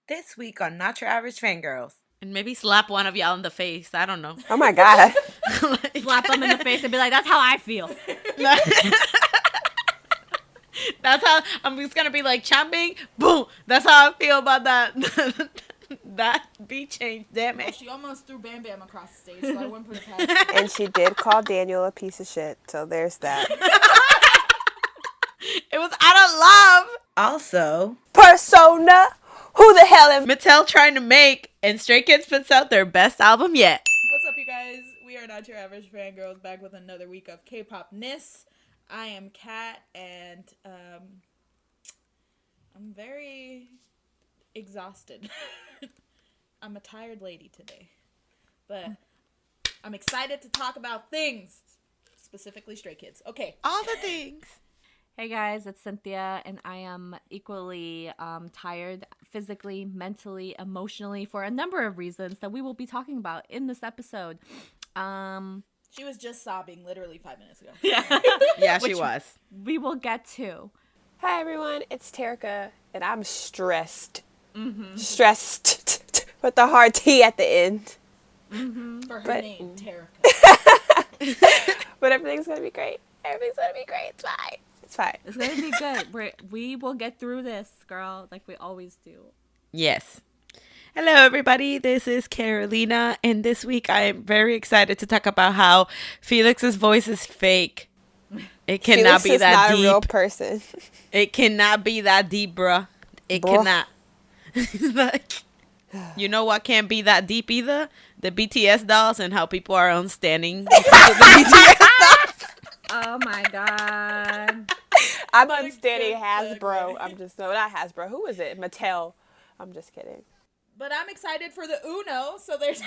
This week on Not Your Average Fangirls. And maybe slap one of y'all in the face. I don't know. Oh my God. Slap them in the face and be like, that's how I feel. That's how I'm just gonna be like chomping. Boom. That's how I feel about that. That beat change. Damn it. Well, she almost threw Bam Bam across the stage, so I wouldn't put it past her. And she did call Daniel a piece of shit. So there's that. It was out of love. Also, Persona. Who the hell am Mattel trying to make, and Stray Kids puts out their best album yet. What's up, you guys? We are Not Your Average Fangirls, back with another week of K-pop-ness. I am Kat, and I'm very exhausted. I'm a tired lady today. But I'm excited to talk about things, specifically Stray Kids. Okay. All the things. Hey guys, it's Cynthia, and I am equally tired physically, mentally, emotionally, for a number of reasons that we will be talking about in this episode. She was just sobbing literally 5 minutes ago. Yeah, she was. We will get to. Hi everyone, it's Terica, and I'm stressed. Stressed with the hard T at the end. For her name, Terica. But everything's gonna be great. Everything's gonna be great. It's fine. It's fine. It's going to be good. We will get through this, girl, like we always do. Yes. Hello, everybody. This is Carolina, and this week I am very excited to talk about how Felix's voice is fake. It cannot Felix be is that not deep. a real person. It cannot be that deep, bruh. It cannot. Like, you know what can't be that deep either? The BTS dolls and how people are unstanding because of the BTS dolls. Oh my God. I'm What a unstanding good Hasbro. segue. I'm just, no, not Hasbro. Who is it? Mattel. I'm just kidding. But I'm excited for the Uno, so there's...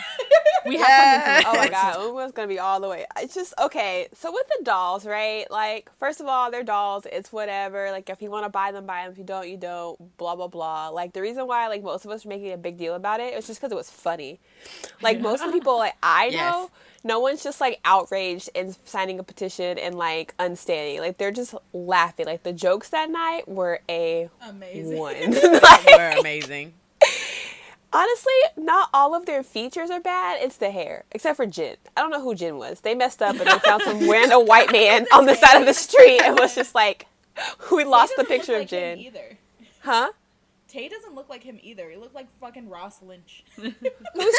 We have something to Oh my God, Uma's gonna be all the way. It's just, okay, so with the dolls, right? Like, first of all, they're dolls. It's whatever. Like, if you want to buy them, buy them. If you don't, you don't. Blah, blah, blah. Like, the reason why, like, most of us were making a big deal about it was just because it was funny. Like, most of the people, like, I know, Yes. no one's just, like, outraged and signing a petition and, like, unstanding. Like, they're just laughing. Like, the jokes that night were Amazing. one. We're amazing. Honestly, not all of their features are bad. It's the hair. Except for Jin. I don't know who Jin was. They messed up and they found some random white man on the side of the street and was just like, we lost the picture of Jin. Either. Huh? Tay doesn't look like him either. He looked like fucking Ross Lynch. Who's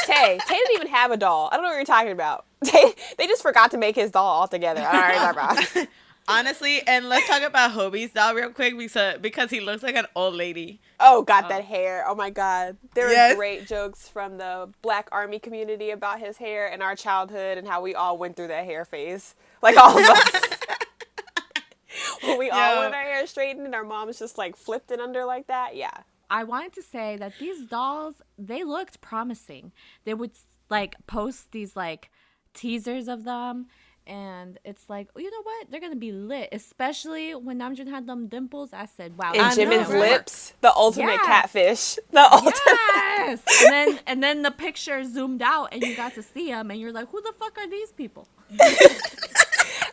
Tay? Tay didn't even have a doll. I don't know what you're talking about. Tay, they just forgot to make his doll altogether. All right. Honestly, and let's talk about Hobie's doll real quick because he looks like an old lady. Oh, got that hair. Oh my God. There Yes. were great jokes from the Black Army community about his hair and our childhood and how we all went through that hair phase. Like all of us. When we all wanted our hair straightened and our moms just like flipped it under like that. Yeah. I wanted to say that these dolls, they looked promising. They would like post these like teasers of them, and it's like, oh, you know what? They're gonna be lit, especially when Namjoon had them dimples. I said, wow. And I Jimin's know. lips, the ultimate Yes. catfish. The ultimate. Yes. and then the picture zoomed out, and you got to see them, and you're like, who the fuck are these people?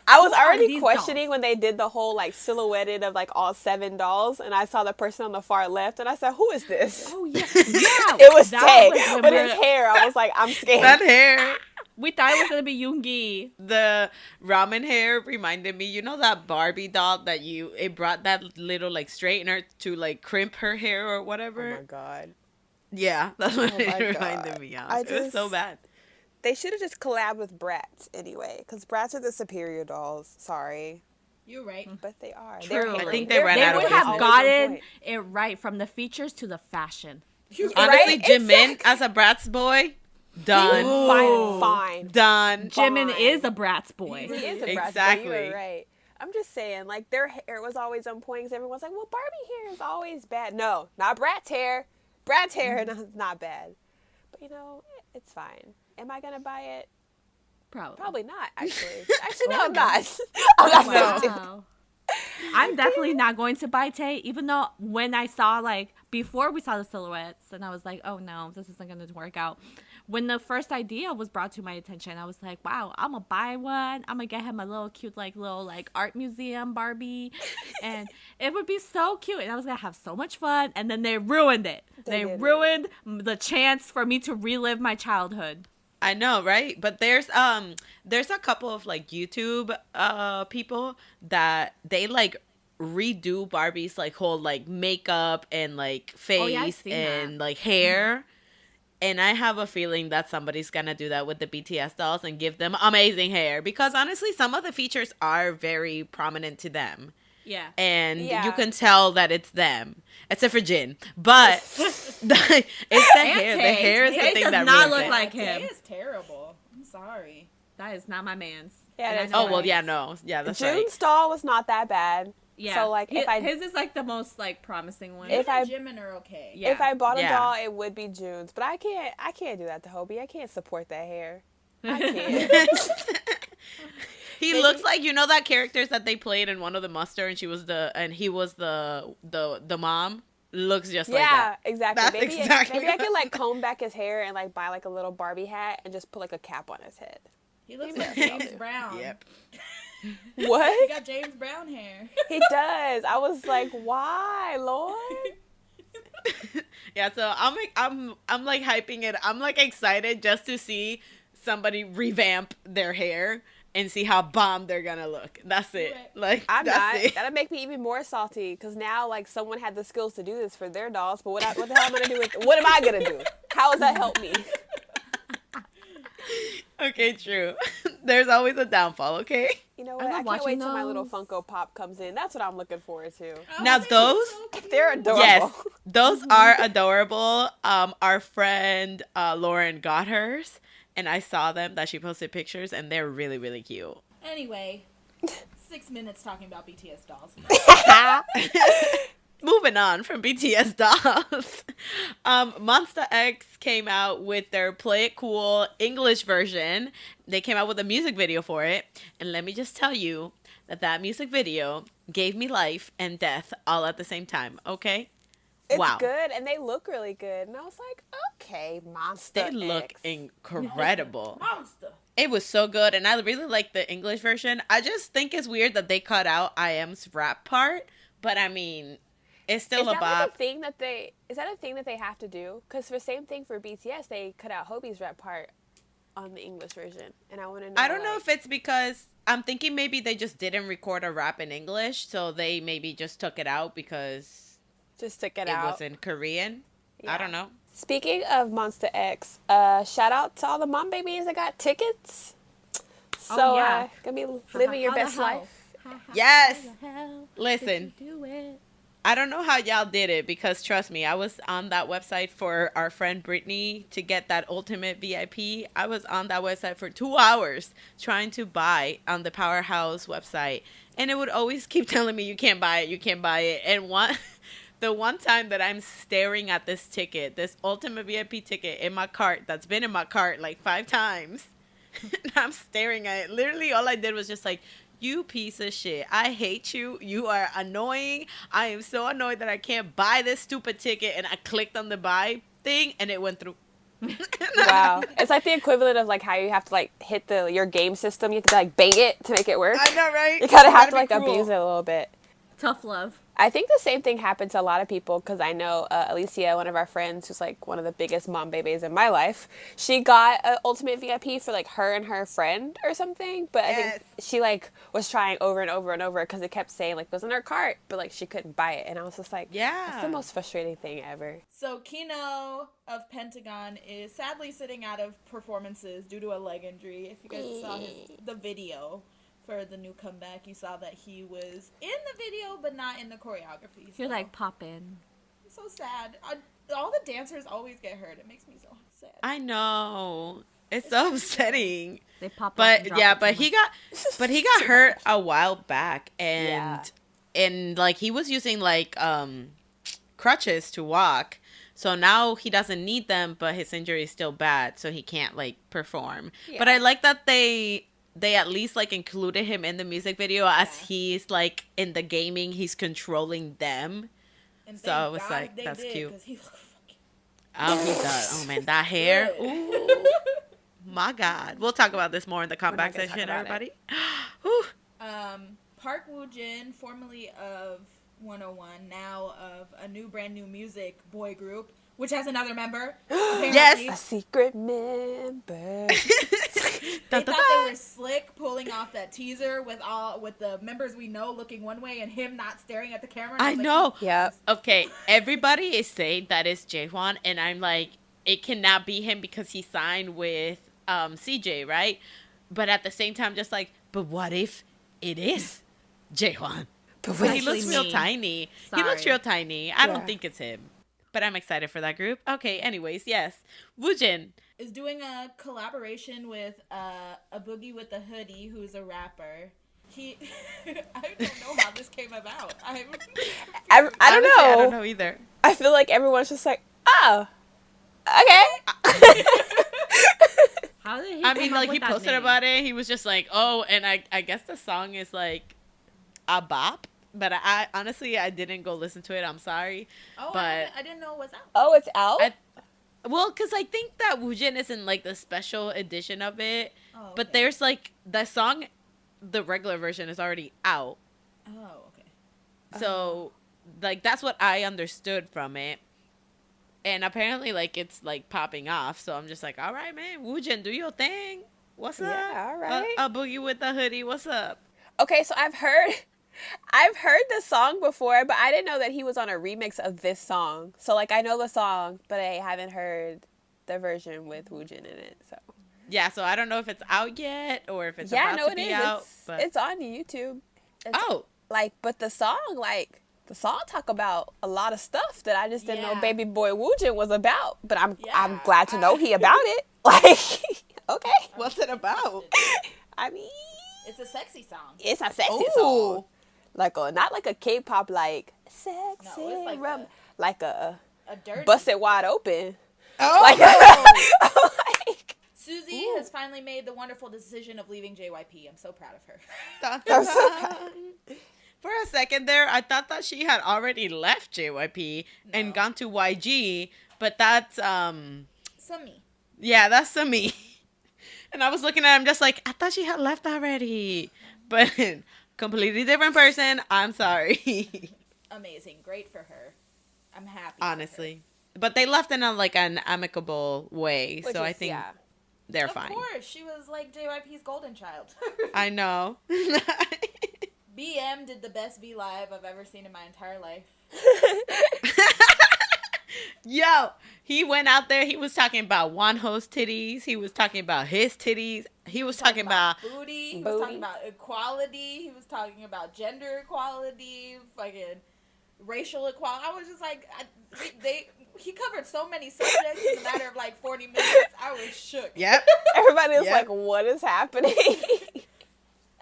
I was already these questioning dolls? when they did the whole like silhouetted of like all 7 dolls, and I saw the person on the far left, and I said, "Who is this?" Oh yeah, yeah. It was That Tay, was when but we're- his hair, I was like, I'm scared. That hair. We thought it was gonna be Yoongi. The ramen hair reminded me, you know that Barbie doll that it brought that little like straightener to like crimp her hair or whatever? Oh my God. Yeah, that's what Oh my it reminded God. me of. I It was so just- bad. They should have just collabed with Bratz anyway, because Bratz are the superior dolls. Sorry. You're right. But they are. True. They're I hairy. think they ran They out of would business. have always on gotten point. it right from the features to the fashion. Honestly, Right? Jimin Exactly. as a Bratz boy, done. Fine. Done. Jimin Fine. is a Bratz boy. He is a Bratz boy. Exactly. You're right. I'm just saying, like, their hair was always on point, because everyone's like, well, Barbie hair is always bad. No, not Bratz hair. Bratz hair is not bad. But, you know, it's fine. Am I going to buy it? Probably. Probably not, actually. Actually, no, I'm not. I'm not going to. Wow. I'm definitely not going to buy Tay, even though when I saw, like, before we saw the silhouettes, and I was like, oh no, this isn't going to work out. When the first idea was brought to my attention, I was like, wow, I'm going to buy one. I'm going to get him a little cute, little art museum Barbie. And it would be so cute. And I was going to have so much fun. And then they ruined it. They ruined the chance for me to relive my childhood. I know, right? But there's a couple of like YouTube people that they like redo Barbie's like whole like makeup and like face and like hair. And I have a feeling that somebody's gonna do that with the BTS dolls and give them amazing hair, because honestly some of the features are very prominent to them. Yeah. And you can tell that it's them. Except for Jin. But it's the hair. The hair is the thing that does not ruins look it. like him. Tay is terrible. I'm sorry. That is not my man's. Yeah, Oh, well, yeah, no. Yeah, that's right. June's doll was not that bad. Yeah. So, like, his is like the most like promising one. If I Jimin are okay. Yeah. if I bought a Yeah. doll, it would be June's. But I can't do that to Hobie. I can't support that hair. I can't. He looks like, you know, that characters that they played in one of the Muster, and he was the mom. Looks just like that. Yeah, exactly. That's Maybe exactly maybe I could like comb back his hair and like buy like a little Barbie hat and just put like a cap on his head. He looks like James Brown. Yep. He What? got James Brown hair. He does. I was like, why, Lord? Yeah, so I'm like hyping it. I'm like excited just to see somebody revamp their hair and see how bomb they're gonna look. That's it. Right. Like, I'm that's not. it. That'll make me even more salty because now like someone had the skills to do this for their dolls. But what the hell am I gonna do with? What am I gonna do? How does that help me? Okay, true. There's always a downfall, okay? You know I'm what? not I can't watching wait till my little those. Funko Pop comes in. That's what I'm looking forward to. Now those, They're adorable. yes, those are adorable. Our friend Lauren got hers, and I saw them that she posted pictures, and they're really, really cute. Anyway, 6 minutes talking about BTS dolls. Moving on from BTS dolls, Monsta X came out with their Play It Cool English version. They came out with a music video for it, and let me just tell you that music video gave me life and death all at the same time. Okay, It's wow, good and they look really good. And I was like, okay, Monster they look X. incredible. Monster. It was so good, and I really like the English version. I just think it's weird that they cut out IM's rap part, but I mean, it's still a Is that bop. like a thing that they have to do? Because for same thing for BTS, they cut out Hobie's rap part on the English version, and I want to know. I don't know if it's because I'm thinking maybe they just didn't record a rap in English, so they maybe just took it out because just took it it out. was in Korean. Yeah. I don't know. Speaking of Monster X, shout out to all the mom babies that got tickets. So Oh, yeah. gonna be living your How the best hell? life. Yes. How the hell Listen, did you do it? I don't know how y'all did it, because trust me, I was on that website for our friend Brittany to get that ultimate VIP. I was on that website for 2 hours trying to buy on the Powerhouse website, and it would always keep telling me you can't buy it. And the one time that I'm staring at this ticket, this ultimate VIP ticket in my cart, that's been in my cart like 5 times, and I'm staring at it. Literally all I did was just like, you piece of shit. I hate you. You are annoying. I am so annoyed that I can't buy this stupid ticket. And I clicked on the buy thing and it went through. Wow, it's like the equivalent of like how you have to like hit your game system. You have to like bang it to make it work. I know, right? You kind of have to be like cruel. abuse it a little bit. Tough love. I think the same thing happened to a lot of people because I know Alicia, one of our friends, who's like one of the biggest mom babies in my life. She got an ultimate VIP for like her and her friend or something, but I think she like was trying over and over and over because it kept saying like it was in her cart, but like she couldn't buy it, and I was just like, Yeah. that's the most frustrating thing ever. So Kino of Pentagon is sadly sitting out of performances due to a leg injury. If you guys saw the video for the new comeback, you saw that he was in the video but not in the choreography. You're so like popping. it's so sad. All the dancers always get hurt. It makes me so sad. I know. It's so upsetting. They pop up. But and drop yeah, it but so he got hurt a while back, and Yeah. and like he was using like crutches to walk. So now he doesn't need them, but his injury is still bad, so he can't like perform. But Yeah. I like that they they at least like included him in the music video as he's like in the gaming, he's controlling them. And So I was like, they that's did, cute. 'cause he looked fucking Oh, he does. Oh man, that hair. good. Ooh, my God. We'll talk about this more in the comeback gonna talk section, about everybody. Whew. Park Woo-jin, formerly of 101, now of a brand new music boy group, which has another member. Apparently. A secret member. They thought they were slick pulling off that teaser with the members we know looking one way and him not staring at the camera. And I was like, know. Yep. Okay, everybody is saying that it's Jaehwan, and I'm like, it cannot be him because he signed with CJ, right? But at the same time, just like, but what if it is Jaehwan? But But he Actually looks real me. tiny. He looks Sorry. real tiny. I don't Yeah. think it's him. But I'm excited for that group. Okay, anyways, yes. Woojin. is doing a collaboration with a boogie with a hoodie who's a rapper. He, I don't know how this came about. I Honestly, don't know. I don't know either. I feel like everyone's just like, oh, okay. How did he? I mean, come up like, he with that posted name? about it. He was just like, oh, and I guess the song is like a bop. But I honestly, I didn't go listen to it. I'm sorry. Oh, But I didn't know it was out. Oh, it's out? well, because I think that Woojin is in like the special edition of it. Oh, But okay. there's like the song, the regular version is already out. Oh, okay. So, like, that's what I understood from it. And apparently, like, it's, like, popping off. So I'm just like, all right, man. Woojin, do your thing. What's up? Yeah, all right. A boogie with the hoodie. What's up? Okay, so I've heard the song before, but I didn't know that he was on a remix of this song. So, like, I know the song, but I haven't heard the version with Woojin in it, so. Yeah, so I don't know if it's out yet or if it's Yeah, about no, to it be is. out. But It's on YouTube. It's, oh, like, but the song talk about a lot of stuff that I just didn't know Yeah. Baby Boy Woojin was about. But I'm Yeah. glad to know he about it. Like, okay. what's it about? I mean, It's a sexy song. it's a sexy Ooh. song. Like not like a K-pop like sexy it's like rum, like a A dirty. bust it wide open. Oh, Like, like Suzy has finally made the wonderful decision of leaving JYP. I'm so proud of her. dun, dun, dun. For a second there, I thought that she had already left JYP and gone to YG, but that's Sumi. yeah, that's Sumi. And I was looking at him just like, I thought she had left already. But completely different person. I'm sorry. Amazing. Great for her. I'm happy. for Honestly. But they left in an amicable way. which So I is- think yeah. they're her. Of fine. course. She was like JYP's golden child. I know. BM did the best V Live I've ever seen in my entire life. Yo, he went out there. He was talking about Wonho's titties. He was talking about his titties. He was talking about booty. He was talking about equality. He was talking about gender equality. Fucking racial equality. I was just like, he covered so many subjects in a matter of like 40 minutes. I was shook. yep. Everybody was Yep. like, "What is happening?"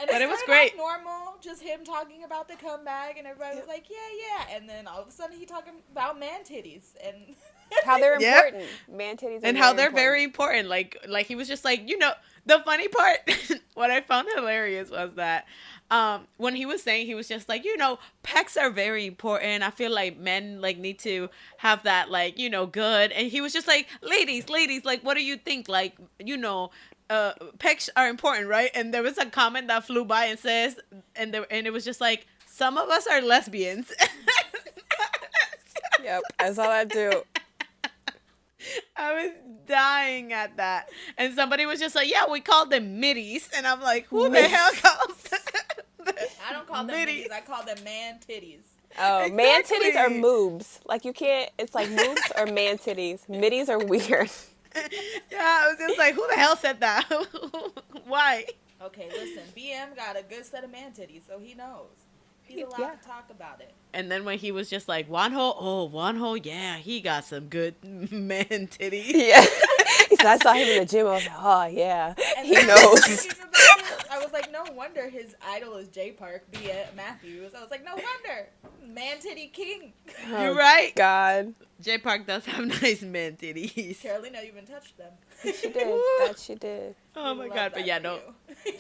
And But it was started great. off normal, just him talking about the comeback, and everybody was like, yeah. And then all of a sudden, he talking about man titties and How they're Yep. important. Man titties. Are And how they're very important. Like he was just like, the funny part, what I found hilarious was that when he was saying, he was just like, pecs are very important. I feel like men like need to have that like, good. And he was just like, ladies, like, what do you think? Like, pecs are important, right? And there was a comment that flew by and says, and it was just like, some of us are lesbians. Yep, I saw that too. I was dying at that. And somebody was just like, yeah, we called them middies. And I'm like, who the hell calls them? I don't call them Middies. middies, I call them man titties. Oh, man titties are Exactly. moobs. Like you can't. It's like moobs or man titties. Middies are weird. Yeah, I was just like, who the hell said that? Why? Okay, listen, BM got a good set of man titties, so he knows. He's allowed Yeah. to talk about it. And then when he was just like, Wonho, yeah, he got some good man titties. Yeah. He said, I saw him in the gym. I was like, oh yeah, And he then knows. thinking about it, I was like, no wonder his idol is J Park, B. Matthews. I was like, no wonder. Man titty king. You're right. God. J Park does have nice man titties. Carolina even touched them. She did. That she did. Oh We my love god, but that yeah, for no. you.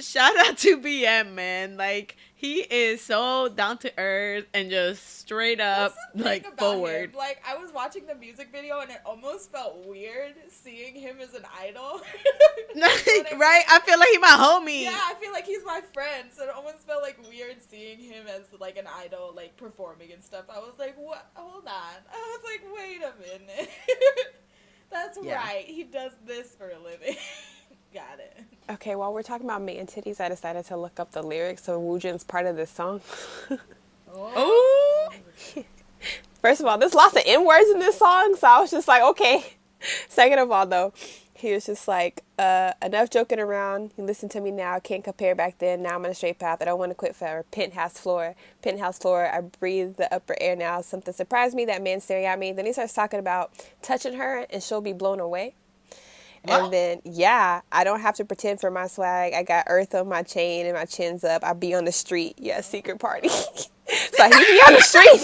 Shout out to BM, man. Like, he is so down to earth and just straight up That's the thing like about forward. him. Like, I was watching the music video and it almost felt weird seeing him as an idol. You know what I mean? Right? I feel like he my homie. Yeah, I feel like he's my friend, so it almost felt like weird seeing him as like an idol, like performing and stuff. I was like, what? Hold on. I was like, wait a minute. That's Yeah. right. He does this for a living. Got it. Okay, while we're talking about man titties, I decided to look up the lyrics of Woojin's part of this song. Ooh. First of all, there's lots of N-words in this song, so I was just like, okay. Second of all, though, he was just like, enough joking around. You listen to me now. Can't compare back then. Now I'm on a straight path. I don't want to quit forever. Penthouse floor. I breathe the upper air now. Something surprised me. That man staring at me. Then he starts talking about touching her and she'll be blown away. And then, yeah, I don't have to pretend for my swag. I got earth on my chain and my chin's up. I be on the street. Yeah, secret party. So he be on the street.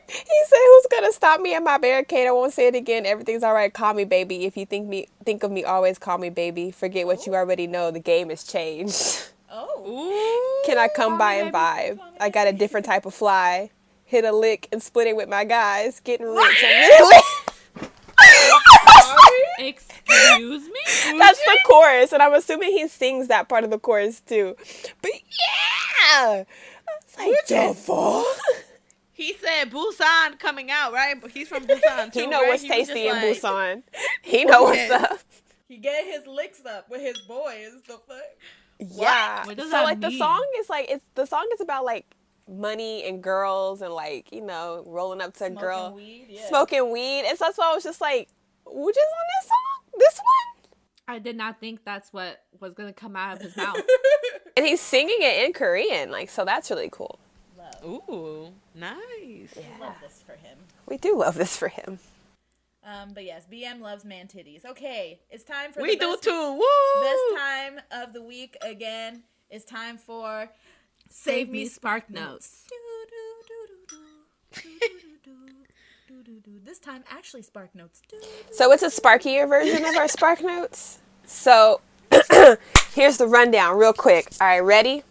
He said, who's gonna stop me at my barricade? I won't say it again. Everything's all right. Call me baby. If you think of me, always call me baby. Forget what you already know. The game has changed. Oh. Can I come by and vibe? I got a different type of fly. Hit a lick and split it with my guys. Getting rich. I'm really Excuse me? That's the chorus, and I'm assuming he sings that part of the chorus too. But yeah, it's like the fuck. He said Busan coming out, right? But he's from Busan too. He know right? what's He was tasty in just like, Busan. He know what's up. He get his licks up with his boys. The fuck? Yeah. What does So that like mean? the song is like the song is about like money and girls and like, you know, rolling up to a girl, Weed, yeah. smoking weed, and so that's why I was just like, which is on this song? This one? I did not think that's what was going to come out of his mouth. And he's singing it in Korean, like, so that's really cool. Ooh, nice. Love this for him. We do love this for him. But yes, BM loves man titties. Okay, it's time for We the do best, too. Woo! best time of the week again. It's time for Save me spark notes. This time, actually, spark notes. So it's a sparkier version of our Spark Notes. So here's the rundown real quick. All right, ready?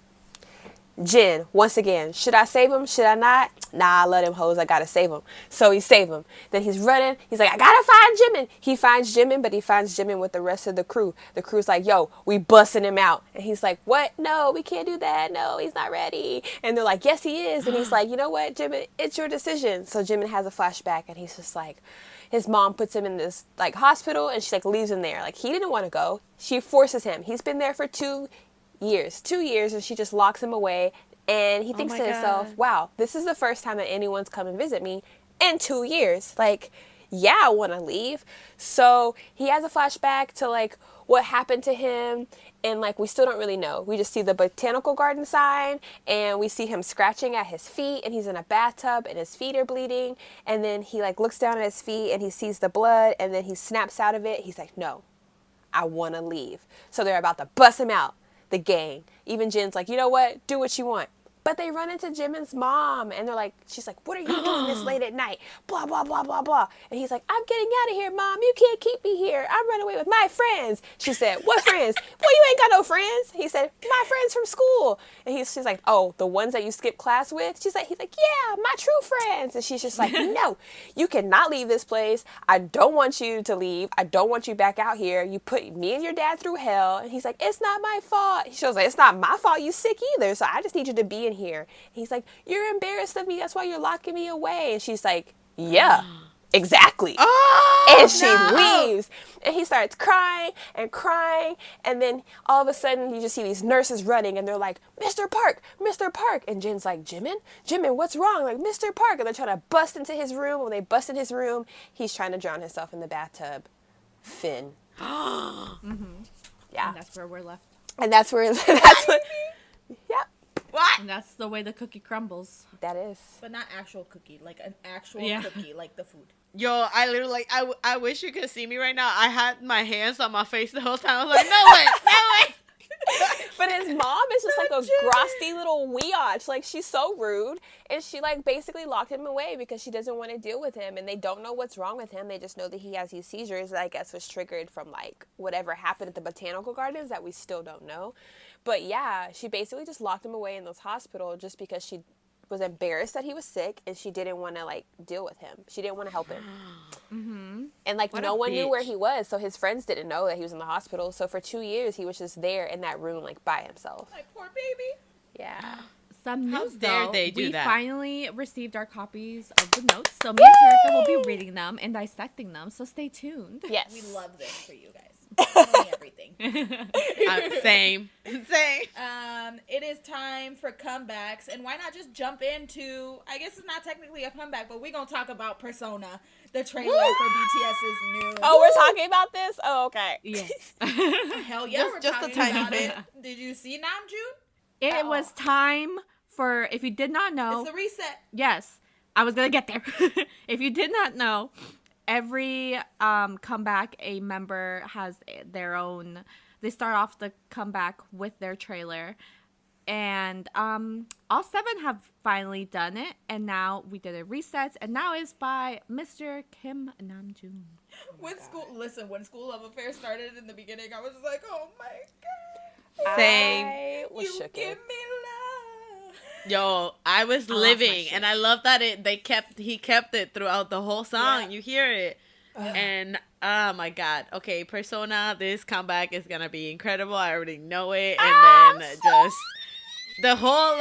Jin, once again, should I save him? Should I not? Nah, I love them hoes. I gotta save him. So he save him. Then he's running. He's like, I gotta find Jimin. He finds Jimin, but he finds Jimin with the rest of the crew. The crew's like, yo, we busting him out. And he's like, what? No, we can't do that. No, he's not ready. And they're like, yes, he is. And he's like, you know what, Jimin? It's your decision. So Jimin has a flashback, and he's just like, his mom puts him in this like hospital, and she like leaves him there. Like he didn't want to go. She forces him. He's been there for 2 years, and she just locks him away. And he thinks my to himself, God. wow, this is the first time that anyone's come and visit me in 2 years. Like, yeah, I want to leave. So he has a flashback to like what happened to him. And like, we still don't really know. We just see the botanical garden sign, and we see him scratching at his feet, and he's in a bathtub and his feet are bleeding. And then he like looks down at his feet and he sees the blood, and then he snaps out of it. He's like, no, I want to leave. So they're about to bust him out. The gang. Even Jin's like, you know what? Do what you want. But they run into Jimin's mom, and they're like, she's like, what are you doing this late at night? Blah, blah, blah, blah, blah. And he's like, I'm getting out of here, Mom. You can't keep me here. I'm running away with my friends. She said, what friends? Well, you ain't got no friends. He said, my friends from school. And she's like, oh, the ones that you skipped class with? He's like, yeah, my true friends. And she's just like, no, you cannot leave this place. I don't want you to leave. I don't want you back out here. You put me and your dad through hell. And he's like, it's not my fault. She was like, it's not my fault. You sick either. So I just need you to be in here. And he's like, you're embarrassed of me. That's why you're locking me away. And she's like, yeah, exactly. Oh, And she no. leaves. And he starts crying and crying. And then all of a sudden, you just see these nurses running. And they're like, Mr. Park, Mr. Park. And Jin's like, Jimin, what's wrong? Like, Mr. Park. And they're trying to bust into his room. When they bust in his room, he's trying to drown himself in the bathtub. Finn. Yeah. And that's where we're left. And that's where, yep, What? And that's the way the cookie crumbles. that is. But not actual cookie, like an actual Yeah. cookie, like the food. Yo, I literally, like, I wish you could see me right now. I had my hands on my face the whole time. I was like, no way, no way. But his mom is just like a grosty little weotch. Like, she's so rude. And she, like, basically locked him away because she doesn't want to deal with him. And they don't know what's wrong with him. They just know that he has these seizures that I guess was triggered from, like, whatever happened at the botanical gardens that we still don't know. But, yeah, she basically just locked him away in those hospitals just because she was embarrassed that he was sick and she didn't want to, like, deal with him. She didn't want to help him. Mm-hmm. And, like, What no a one knew where bitch. he was, so his friends didn't know that he was in the hospital. So for 2 years, he was just there in that room, like, by himself. My poor baby. Yeah. Some How news, dare though. they do we that? finally received our copies of the notes, so me and Terica will be reading them and dissecting them, so stay tuned. Yes. We love this for you guys. Tell me everything. Same. It is time for comebacks, and why not just jump into, I guess it's not technically a comeback, but we're going to talk about Persona, the trailer for BTS's new. Oh, we're talking about this? Oh, okay. Yes. Hell yeah, we're just a talking tiny about bit. it. Did you see Namjoon? It was time for, if you did not know, It's the reset. yes, I was going to get there. If you did not know, every comeback, a member has their own, they start off the comeback with their trailer. And all 7 have finally done it. And now we did a reset. And now it's by Mr. Kim Namjoon. When School Love Affair started in the beginning, I was just like, oh my god. Same. I was You shook. give me love. Yo, I was my living, shit. and I love that he kept it throughout the whole song. Yeah. You hear it, and oh my god. Okay, Persona, this comeback is gonna be incredible. I already know it, and then just the whole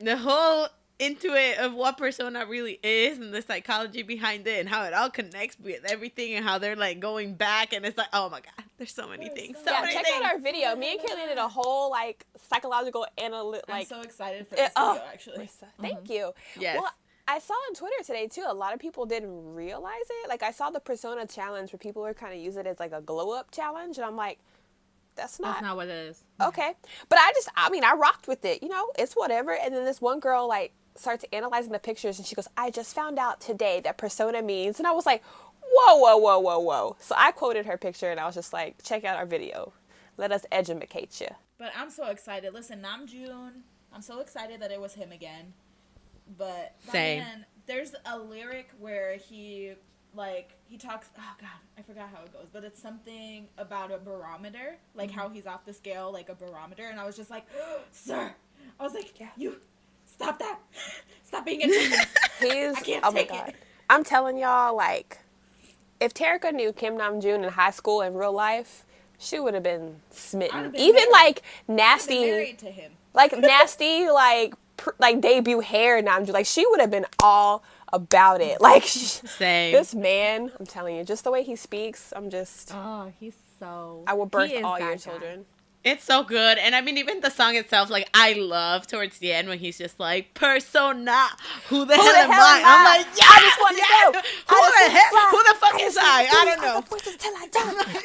the whole intuit of what Persona really is and the psychology behind it and how it all connects with everything and how they're like going back, and it's like, oh my god, there's so many things. So Yeah, many check things. out our video. Me and Kaylee did a whole, like, psychological I'm like, so excited for this video, actually. Thank you. Yes. Well, I saw on Twitter today, too, a lot of people didn't realize it. Like, I saw the Persona challenge where people were kind of using it as, like, a glow-up challenge. And I'm like, that's That's not what it is. okay. But I rocked with it. You know, it's whatever. And then this one girl, like, starts analyzing the pictures. And she goes, I just found out today that Persona means. And I was like, whoa, whoa, whoa, whoa, whoa. So I quoted her picture. And I was just like, check out our video. Let us educate you. But I'm so excited. Listen, Namjoon, I'm so excited that it was him again. But Same. man, there's a lyric where he talks, oh god, I forgot how it goes, but it's something about a barometer, like how he's off the scale like a barometer, and I was just like, sir, I was like, you stop that. Stop being a genius. He's, can't oh my take God. it. I'm telling y'all, like, if Terica knew Kim Namjoon in high school in real life, she would have been I'd smitten. have been Even married. like I've been nasty, married to him. like nasty, like debut hair Namjoon. Like, she would have been all about it. Like, Same. this man, I'm telling you, just the way he speaks, Oh, he's so... I will birth he is all that your guy. children. It's so good. And I mean, even the song itself, like, I love towards the end when he's just like, Persona, who the hell am I? I'm like, yeah, I just want to go. Who the fuck is I? I don't know.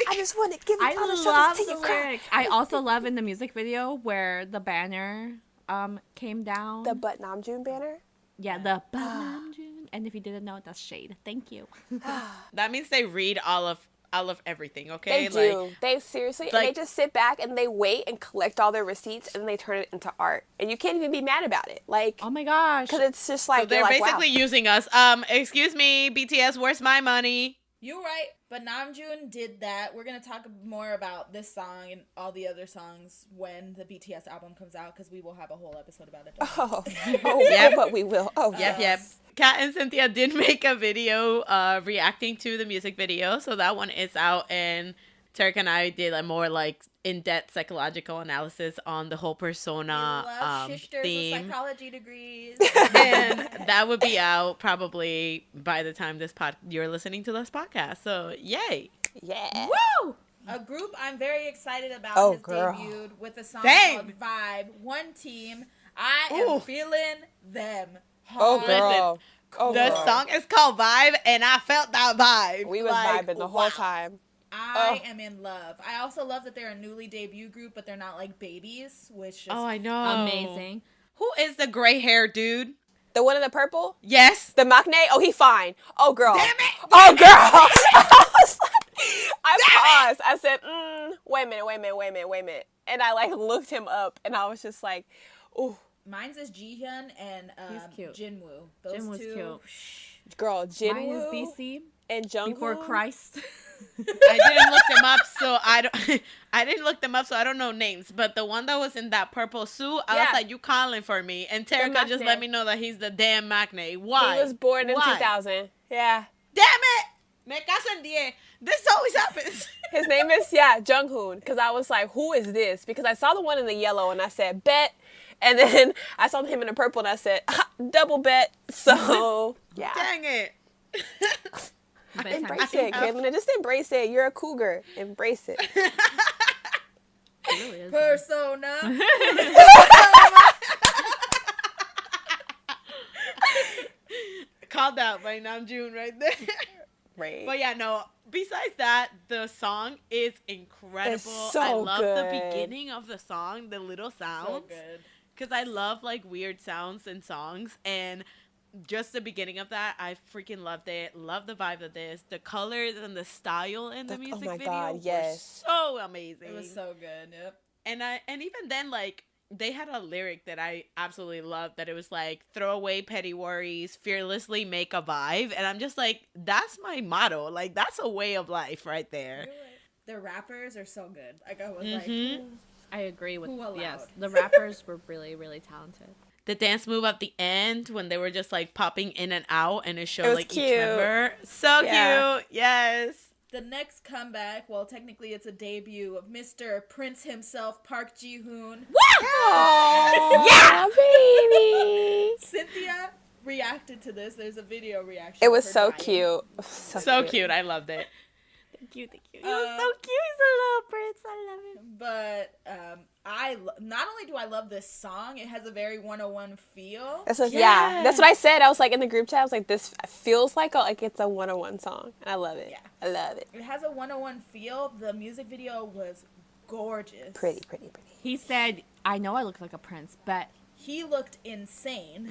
I just want to give you I all the love shoulders to the your crown. lyrics. I also love in the music video where the banner came down. The But Namjoon banner. Yeah, the Namjoon. And if you didn't know, that's shade. Thank you. That means they read all of everything, They okay? do. They seriously, and they like- just sit back and they wait and collect all their receipts and then they turn it into art. And you can't even be mad about it. Like, Oh my gosh. because it's just like, So they're you're like, basically wow. using us. Excuse me, BTS, where's my money? You're right, but Namjoon did that. We're going to talk more about this song and all the other songs when the BTS album comes out, because we will have a whole episode about it. Oh, but we will. Oh, Yep, yep. Kat and Cynthia did make a video reacting to the music video, so that one is out, and Turk and I did a more like in-depth psychological analysis on the whole Persona love shisters with theme. psychology degrees. And that would be out probably by the time you're listening to this podcast. So yay. Yeah. Woo! A group I'm very excited about Oh, has girl. debuted with a song Same. called Vibe. One team. I Ooh. am feeling them. Oh, hard. girl. Oh, The girl. song is called Vibe, and I felt that vibe. We was Like, vibing the wow. whole time. I am in love. I also love that they're a newly debut group, but they're not like babies, which is Oh, I know. Amazing. Who is the gray hair dude? The one in the purple? Yes. The Maknae? Oh, he fine. Oh, girl. Damn it. Oh, girl. I was like, I paused. I said, wait a minute. And I like looked him up and I was just like, ooh. Mine's is Jihyun and He's cute. Jinwoo. Those Jinwoo's two. cute. Girl, Mine is Jinwoo BC. and Jungkook. Before Christ. I didn't look them up, so I don't. I didn't look them up, so I don't know names. But the one that was in that purple suit, I was like, "You calling for me?" And Terika just let me know that he's the damn magnate. Why? He was born in 2000. Yeah. Damn it! Me caso en 10. This always happens. His name is Junghoon. Because I was like, who is this? Because I saw the one in the yellow and I said, bet. And then I saw him in the purple and I said, double bet. So, yeah. Dang it. Embrace it, Caitlin. Just embrace it. You're a cougar. Embrace it. Really is, Persona. Called out by Namjoon right there. Right. But yeah, no. Besides that, the song is incredible. It's so I love the good. beginning of the song, the little sounds. So good. Because I love like weird sounds in songs, and just the beginning of that, I freaking loved it. Love the vibe of this. The colors and the style in the music video God, yes. were so amazing. It was so good. Yep. And even then, like, they had a lyric that I absolutely loved, that it was like, throw away petty worries, fearlessly make a vibe. And I'm just like, that's my motto. Like, that's a way of life right there. The rappers are so good. Like I was Mhm. like, I agree with Who allowed? yes. The rappers were really, really talented. The dance move at the end when they were just like popping in and out, and it showed It was like cute. each member. So Yeah. cute. Yes. the next comeback. Well, technically, it's a debut of Mr. Prince himself, Park Ji-hoon. Oh, yeah, baby. Cynthia reacted to this. There's a video reaction. It was of her so dying. cute. So cute. I loved it. Thank you. He Uh, was so cute. He's a little prince. I love him. But not only do I love this song, it has a very 101 feel. Yeah, that's what I said. I was like in the group chat. I was like, this feels like it's a 101 song. And I love it. Yeah. I love it. It has a 101 feel. The music video was gorgeous. Pretty. He said, "I know I look like a prince, but He looked insane.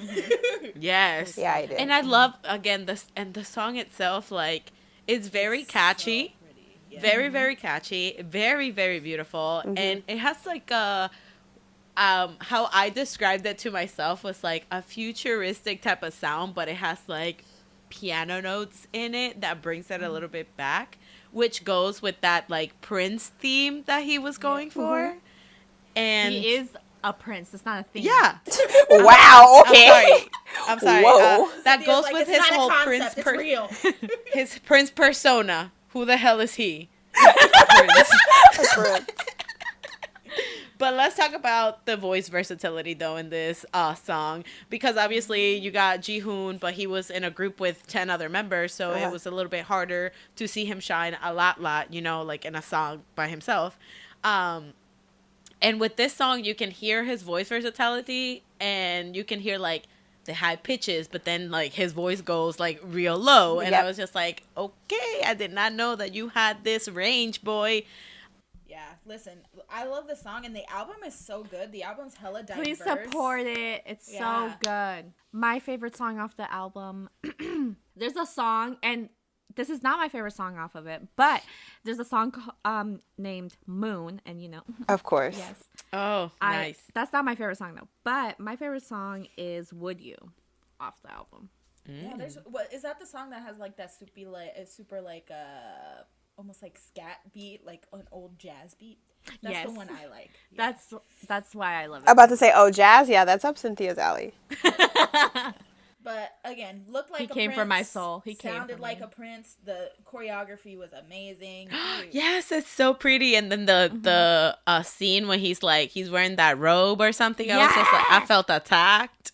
Yes. Yeah, I did. And I love, again, the song itself, like, it's very catchy. So pretty. Yeah. Very, very catchy. Very, very beautiful. And it has like a, how I described it to myself was like a futuristic type of sound, but it has like piano notes in it that brings it a little bit back, which goes with that like Prince theme that he was going for. And he is a prince. It's not a thing." yeah. Wow. Okay. I'm sorry. Whoa. That Cynthia's goes like, with it's his not a whole concept, Prince it's real. his Prince persona. Who the hell is he? Prince. But let's talk about the voice versatility though in this song, because obviously you got Ji-hoon, but he was in a group with 10 other members, so it was a little bit harder to see him shine a lot, you know, like in a song by himself. And with this song, you can hear his voice versatility, and you can hear like the high pitches, but then like his voice goes like real low, and I was just like, okay, I did not know that you had this range, boy. Yeah, listen, I love the song, and the album is so good. The album's hella diverse. Please support it. It's so good. My favorite song off the album. There's a song, and this is not my favorite song off of it, but there's a song named Moon, and you know. Of course. Yes. Oh, nice. That's not my favorite song though. But my favorite song is "Would You" off the album. Yeah, there's what is that the song that has like that super like almost like scat beat, like an old jazz beat. That's Yes. the one I like. Yeah. That's why I love it. I'm about to say, oh, jazz? Yeah, that's up Cynthia's alley. But again, looked like He a came prince, for my soul. He came sounded for like me. a prince. The choreography was amazing. Yes, it's so pretty. And then the scene when he's wearing that robe or something, I was just like, I felt attacked.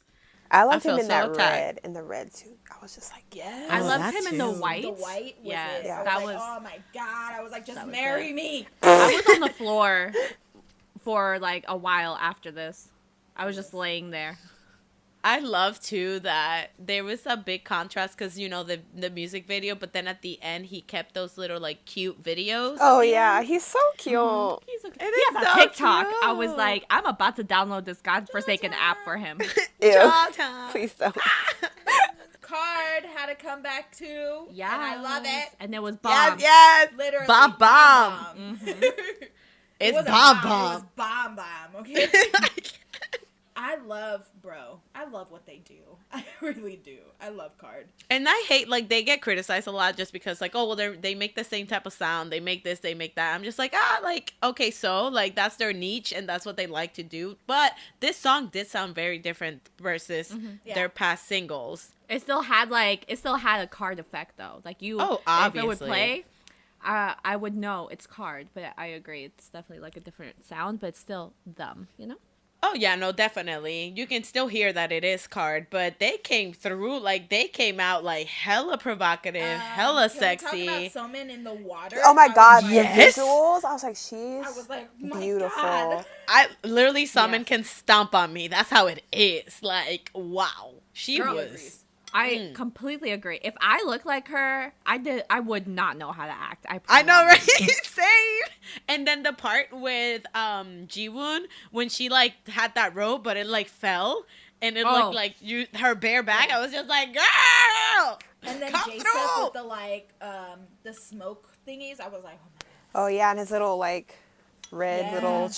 I loved him feel in so that attacked. in the red suit. I was just like, yes. I Oh, loved that him in the too. white. The white was Yes, it. Yeah. I was that like, was. oh my god. I was like, just that was marry it. me. I was on the floor for like a while after this. I was just laying there. I love too that there was a big contrast because you know the music video, but then at the end he kept those little like cute videos. Oh, yeah. He's so cute. He's okay. It He is has a so TikTok. I was cute. like, I'm about to download this godforsaken app for him. Ew. Jaw time. Please don't. Card had to come back too. Yeah. And I love it. And it was bomb. Yes. Literally. Bomb bomb. It It's was a bomb It was bomb. bomb, okay? I love what they do. I really do. I love Card. And I hate, like, they get criticized a lot just because, like, oh, well, they make the same type of sound. They make this, they make that. I'm just like, like, okay, so, like, that's their niche and that's what they like to do. But this song did sound very different versus their past singles. It still had a Card effect though. Like if it would play, I would know it's Card. But I agree, it's definitely like a different sound, but it's still them, you know? Oh, yeah, no, definitely. You can still hear that it is Card, but they came through, like, they came out, like, hella provocative, hella sexy. Can we talk about Somin in the water? Oh my god, the Yes. visuals! I was like, she's I was like, my beautiful. God. I literally, Summon Yes. can stomp on me. That's how it is. Like, wow. She Girl, was... I completely agree. If I looked like her, I would not know how to act. I know, right? Same. And then the part with Jiwoon when she like had that rope, but it like fell, and it looked like her bare back. I was just like, girl. And then come Jason through. with the like the smoke thingies. I was like, oh my God. Oh yeah, and his little like red Yeah. little.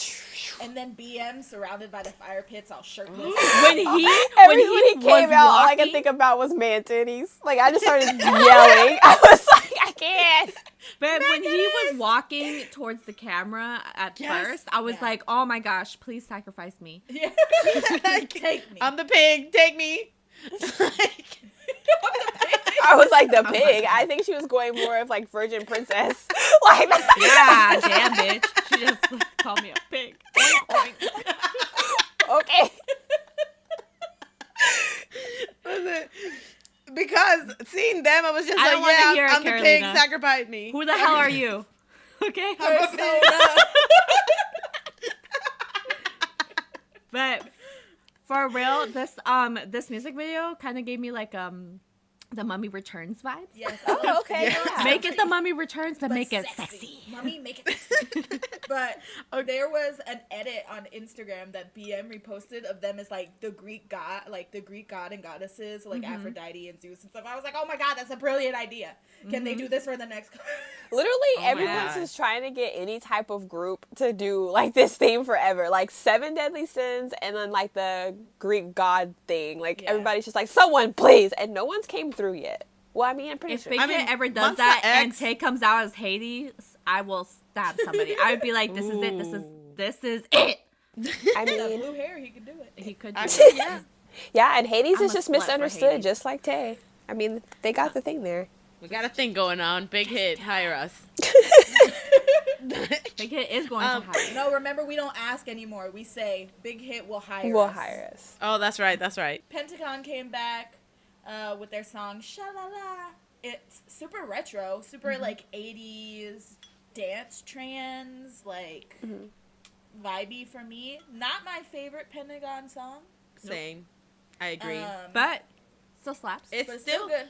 And then BM surrounded by the fire pits, all shirtless. when he When he came out, all I could think about was man titties. Like I just started yelling. I was like, I can't. But when he was walking towards the camera at first, I was like, oh my gosh, please sacrifice me. Yeah. Take me. I'm the pig. Take me. I was like the pig. I think she was going more of like virgin princess. Like Yeah, damn bitch. She just called me a pig. okay. Listen, because seeing them, I was just I don't wanna like, hear yeah, it, I'm the pig. Carolina. Sacrifice me. Who the hell are you? Okay. I'm a pig. But for real, this music video kind of gave me like the Mummy Returns vibes. Yes. Oh, okay. Yes. Yeah. Make it the Mummy Returns, but make it sexy. sexy. Mommy, make it sexy. But there was an edit on Instagram that BM reposted of them as like the Greek god and goddesses, like Aphrodite and Zeus and stuff. I was like, oh my God, that's a brilliant idea. Can they do this for the next? Literally, everyone's God. just trying to get any type of group to do like this theme forever. Like 7 Deadly Sins and then like the Greek god thing. Like everybody's just like, someone please. And no one's came through yet. Well, I mean, I'm pretty If sure. Big I Hit mean, ever does Monsta that and X- Tay comes out as Hades, I will stab somebody. I would be like, this is it. This is it. I That mean, blue hair, he could do it. He could do Actually, it. yeah. yeah, and Hades I'm is a just slut for misunderstood, Hades. just like Tay. I mean, they got the thing there. We got a thing going on. Big Hit, hire us. Big Hit is going to hire. No, remember, we don't ask anymore. We say, Big Hit will hire Will us. hire us. Oh, that's right. That's right. Pentagon came back with their song Sha-La-La. It's super retro, super like 80s dance trance, like vibey for me. Not my favorite Pentagon song. Same. I agree. But still slaps. It's But still good.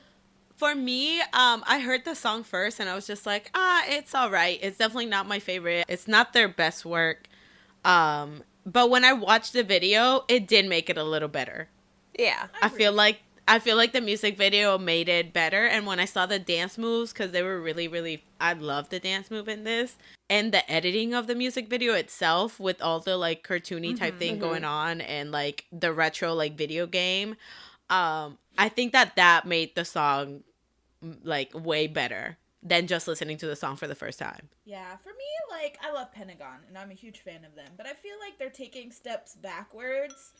for me. I heard the song first, and I was just like, it's all right. It's definitely not my favorite. It's not their best work. But when I watched the video, it did make it a little better. Yeah. I feel like the music video made it better, and when I saw the dance moves, because they were really, really, I love the dance move in this, and the editing of the music video itself with all the like cartoony type thing going on, and like the retro like video game, I think that made the song like way better than just listening to the song for the first time. Yeah, for me, like, I love Pentagon, and I'm a huge fan of them, but I feel like they're taking steps backwards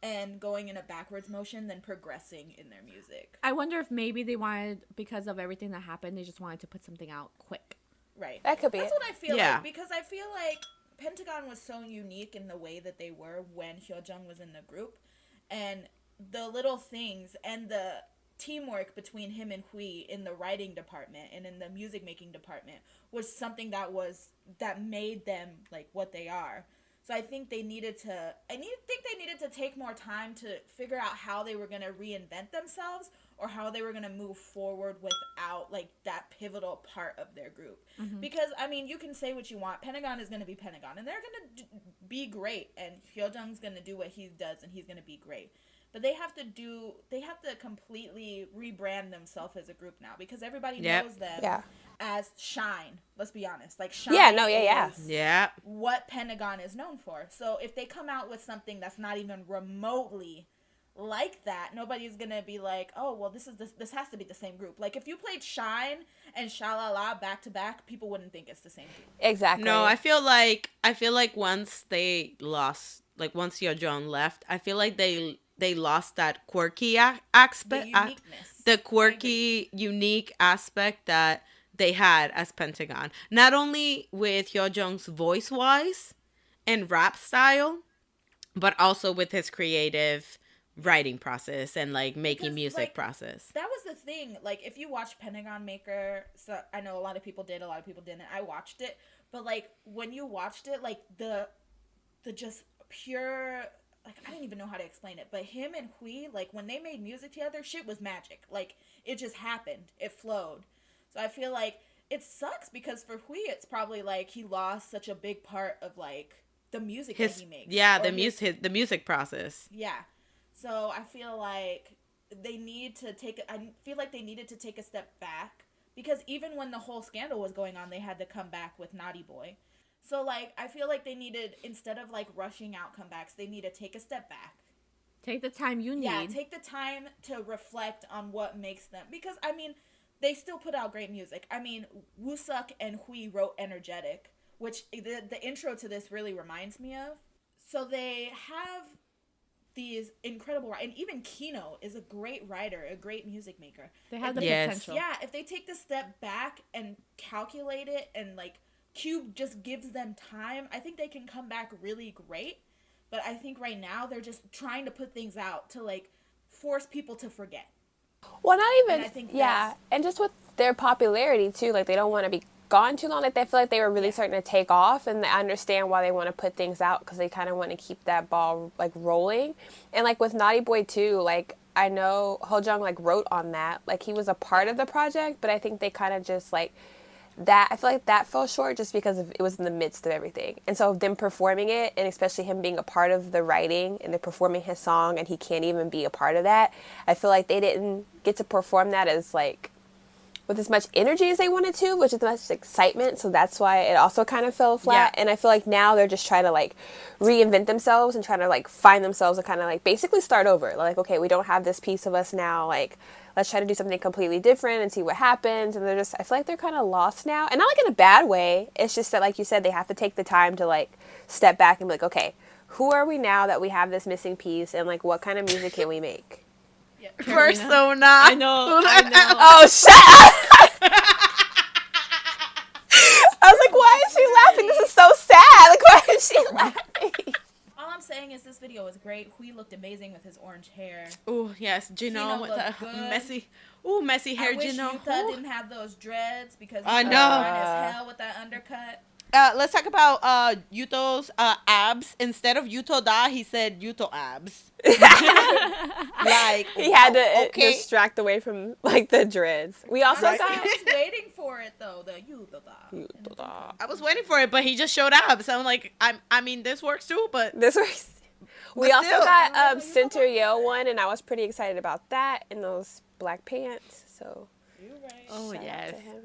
and going in a backwards motion than progressing in their music. I wonder if maybe they wanted, because of everything that happened, they just wanted to put something out quick. Right. That could be That's it. what I feel Yeah. like, because I feel like Pentagon was so unique in the way that they were when Hyojung was in the group, and the little things and the teamwork between him and Hui in the writing department and in the music making department was something that made them like what they are. So I think they needed to take more time to figure out how they were going to reinvent themselves or how they were going to move forward without like that pivotal part of their group. Because I mean, you can say what you want. Pentagon is going to be Pentagon and they're going to be great, and Hyojung's going to do what he does and he's going to be great. but they have to completely rebrand themselves as a group now because everybody Yep. knows them Yeah. as Shine. Let's be honest. Like Shine Yeah, no, yeah. is Yeah. what Pentagon is known for. So if they come out with something that's not even remotely like that, nobody's gonna be like, oh well, this has to be the same group. Like if you played Shine and Shalala back to back, people wouldn't think it's the same group. Exactly. No, I feel like once they lost, like once Yeojun left, I feel like they lost that quirky aspect, The uniqueness. the quirky, unique aspect that they had as Pentagon. Not only with Hyojung's voice wise and rap style, but also with his creative writing process and like making Because, music like, process. That was the thing. Like, if you watch Pentagon Maker, so I know a lot of people did, a lot of people didn't. I watched it, but like when you watched it, like the just pure, like I don't even know how to explain it, but him and Hui, like when they made music together, shit was magic. Like it just happened. It flowed. So I feel like it sucks because for Hui, it's probably like he lost such a big part of like the music that he makes. Yeah, Or the music process. Yeah. So I feel like they need to I feel like they needed to take a step back because even when the whole scandal was going on, they had to come back with Naughty Boy. So like I feel like they needed, instead of like rushing out comebacks, they need to take a step back. Take the time you need. Yeah, take the time to reflect on what makes them, because I mean, they still put out great music. I mean, Wooseok and Hui wrote Energetic, which the intro to this really reminds me of. So they have these incredible, and even Kino is a great writer, a great music maker. They have the Yes. potential. Yeah, if they take the step back and calculate it, and like Cube just gives them time, I think they can come back really great. But I think right now they're just trying to put things out to like force people to forget. Well, not even, And I think yeah, and just with their popularity too, like they don't want to be gone too long. Like they feel like they were really starting to take off, and I understand why they want to put things out because they kind of want to keep that ball like rolling. And like with Naughty Boy too, like I know Hojung like wrote on that, like he was a part of the project, but I think they kind of just like that, I feel like that fell short just because it was in the midst of everything. And so them performing it, and especially him being a part of the writing and they're performing his song and he can't even be a part of that, I feel like they didn't get to perform that as like with as much energy as they wanted to, which is much excitement. So that's why it also kind of fell flat. Yeah. And I feel like now they're just trying to like reinvent themselves and trying to like find themselves and kind of like basically start over. Like, okay, we don't have this piece of us now. Like, let's try to do something completely different and see what happens. And they're just, I feel like they're kind of lost now. And not like in a bad way. It's just that, like you said, they have to take the time to like step back and be like, okay, who are we now that we have this missing piece, and like what kind of music can we make? Yeah. Persona. I know. Oh, shut up! I was like, why is she laughing? This is so sad. Like, why is she laughing? All I'm saying is this video was great. Hui looked amazing with his orange hair. Oh yes, Gino with looked the good. messy hair. I wish Gino. Yuta didn't have those dreads because I he know. fine as hell with that undercut. Let's talk about Yuto's abs. Instead of Yuto da, he said Yuto abs. Like He had to okay. distract away from like the dreads. We also I got was waiting for it though. The Yuta. I was waiting for it, but he just showed abs. So I'm like, I mean, this works too, but this was. We But also still. got Center Yale one, and I was pretty excited about that in those black pants. So You're right. oh shout out yes. to him.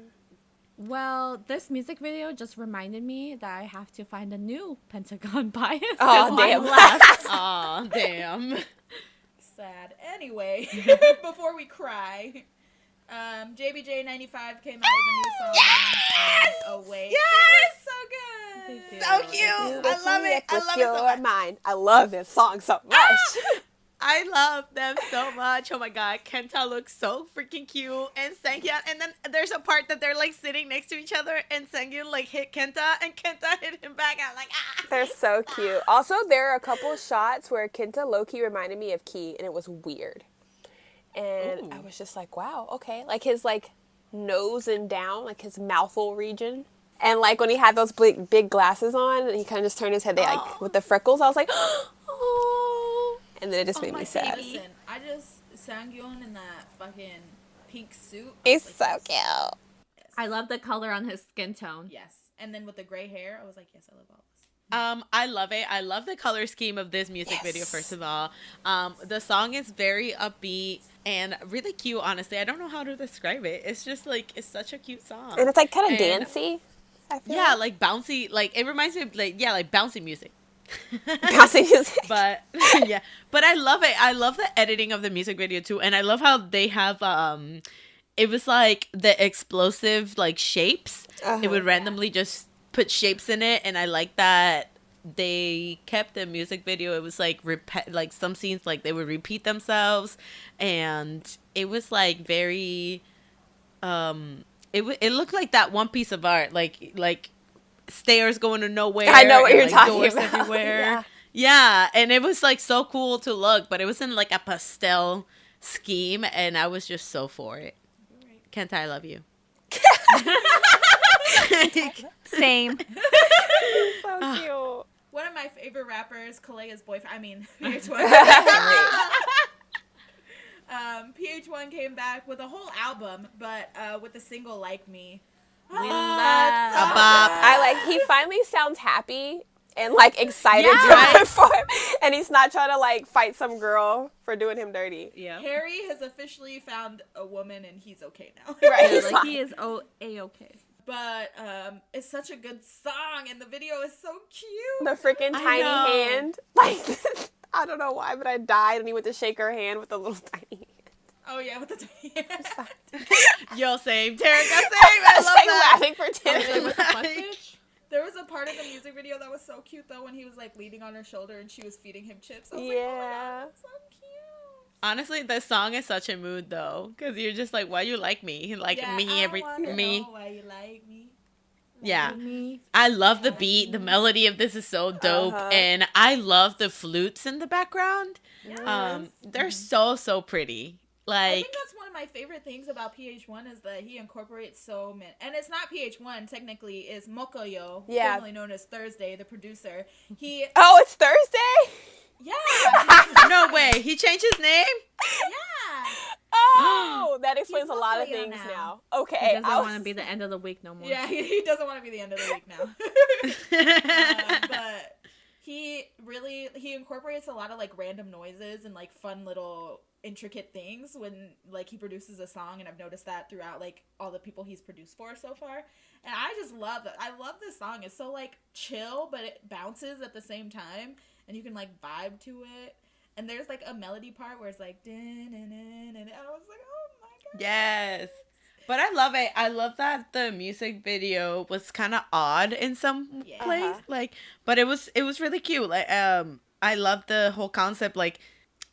Well, this music video just reminded me that I have to find a new Pentagon bias. Oh, 'cause mine damn. left. Aw, damn. Sad. Anyway, before we cry, JBJ95 came out with a new song. Yes! Awake. Yes! So good. They did. So cute. I love it. I love it so much. Mine. I love this song so much. I love them so much. Oh my god, Kenta looks so freaking cute, and Sanghyun. And then there's a part that they're like sitting next to each other, and Sanghyun like hit Kenta, and Kenta hit him back. I'm like, ah. They're so cute. Also, there are a couple shots where Kenta low-key reminded me of Key, and it was weird. And I was just like, wow, okay. Like his like nose and down, like his mouthful region. And like when he had those big glasses on, and he kind of just turned his head, like with the freckles, I was like, oh. And then it just made me sad. Listen, I just Sangyun in that fucking pink suit. He's I was so like, yes. cute. I love the color on his skin tone. Yes. And then with the gray hair, I was like, yes, I love all this. I love it. I love the color scheme of this music video, first of all. The song is very upbeat and really cute, honestly. I don't know how to describe it. It's just like, it's such a cute song. And it's like kind of And dancey. I feel yeah, like bouncy, like it reminds me of like bouncy music. bouncy music. But yeah, but I love it. I love the editing of the music video too, and I love how they have it was like the explosive like shapes. It would randomly just put shapes in it, and I like that they kept the music video. It was like like some scenes like they would repeat themselves, and it was like very it looked like that one piece of art, like stairs going to nowhere. I know what and, you're like, talking doors about. everywhere. Yeah, and it was like so cool to look, but it was in like a pastel scheme, and I was just so for it. Kenta, I love you. Same. So cute. One of my favorite rappers, Kalea's boyfriend. I mean, PH1. PH1 came back with a whole album, but with the single "Like Me." We love A bop. He finally sounds happy and like excited Yeah. to perform, and he's not trying to like fight some girl for doing him dirty. Yeah. Harry has officially found a woman, and he's okay now. Right. Yeah, like he is A-okay. But it's such a good song, and the video is so cute. The freaking I tiny know. hand. Like, I don't know why, but I died, and he went to shake her hand with a little tiny hand. Oh yeah, with the tiny. Yo, same. Tarek, same. I Just love like that. laughing for 10 minutes. Like, There was a part of the music video that was so cute though, when he was like leaning on her shoulder and she was feeding him chips. I was like, oh my Yeah. god, that's so cute. honestly, the song is such a mood though, because you're just like, why you like me? Like Yeah, me, I wanna me. know why you like me. Yeah. Me. I love the beat. The melody of this is so dope. And I love the flutes in the background. They're so pretty. I Like, think that's one of my favorite things about PH1 is that he incorporates so many, and it's not PH1 technically, it's Mokoyo, Yeah. formerly known as Thursday, the producer. He, Oh, it's Thursday? yeah, no way. He changed his name? yeah. Oh, that explains He's a lot of Mokoyo things now. now. He Okay. doesn't want to be the end of the week no more. Yeah, he doesn't want to be the end of the week now. But he incorporates a lot of like random noises and like fun little intricate things when like he produces a song, and I've noticed that throughout like all the people he's produced for so far. And I just love it. I love this song. It's so like chill, but it bounces at the same time, and you can like vibe to it. And there's like a melody part where it's like din, din, din, and I was like, oh my god. Yes. But I love it. I love that the music video was kind of odd in some place. Like, but it was really cute. Like, I love the whole concept. Like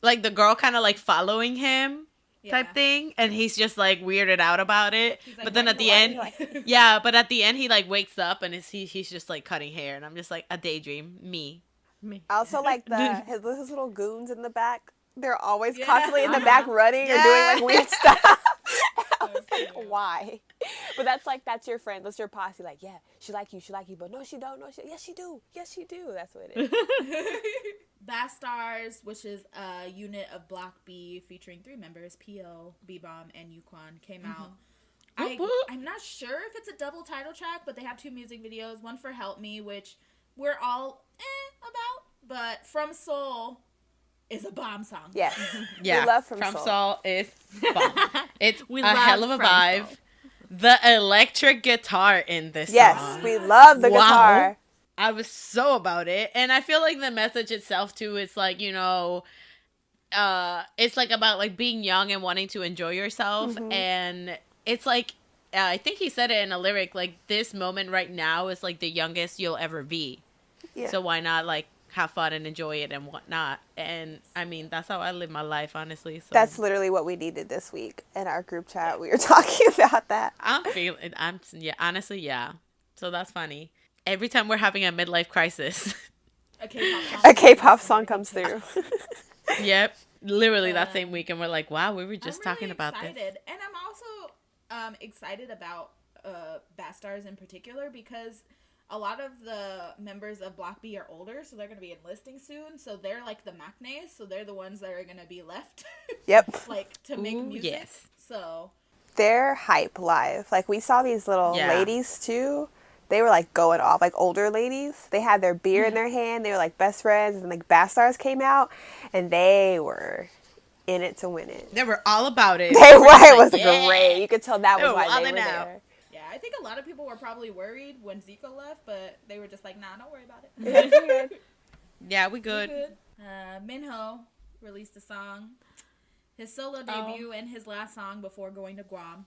the girl kind of like following him type Yeah. thing, and he's just like weirded out about it. He's like, But then "Why at you the end, like-" yeah. But at the end, he like wakes up and he's just like cutting hair, and I'm just like, a daydream. Me. Me. I also like his little goons in the back. They're always Yeah. constantly in the back running or doing like weird stuff. I was like, cute. why? But that's your friend. That's your posse. Like, yeah, she like you, but no, she don't. No, yes, she do. Yes, she do. That's what it is. Bass Stars, which is a unit of Block B featuring 3 members, PL, B-Bomb, and Yukwon, came out. Whoop, whoop. I'm not sure if it's a double title track, but they have 2 music videos. One for Help Me, which we're all about, but From Soul is a bomb song. Yes. Yeah. We love From Soul. Soul. is bomb. It's We a love hell of a From vibe. Soul. The electric guitar in this Yes, song. we love the Wow. guitar. I was so about it. And I feel like the message itself too is like, it's like about like being young and wanting to enjoy yourself. And it's like, I think he said it in a lyric, like this moment right now is like the youngest you'll ever be. Yeah. So why not like have fun and enjoy it and whatnot? And I mean, that's how I live my life, honestly. So That's literally what we needed this week in our group chat. We were talking about that. honestly, yeah. So that's funny. Every time we're having a midlife crisis. A K-pop song. A K-pop song comes through. Yep. Literally that same week, and we're like, wow, we were just I'm talking really about excited. this. And I'm also excited about Bass Stars in particular because a lot of the members of Block B are older, so they're going to be enlisting soon. So they're like the maknaes, so they're the ones that are going to be left Yep. like to make Ooh, music. yes. So They're hype live. Like we saw these little Yeah. ladies too. they were like going off, like older ladies. They had their beer in their hand. They were like best friends, and like Bath Stars came out, and they were in it to win it. They were all about it. They were. It was yeah. great. You could tell that was They were why they wilding were out. there. Yeah, I think a lot of people were probably worried when Zico left, but they were just like, nah, don't worry about it. Yeah, we good. Minho released a song, his solo debut and his last song before going to Guam.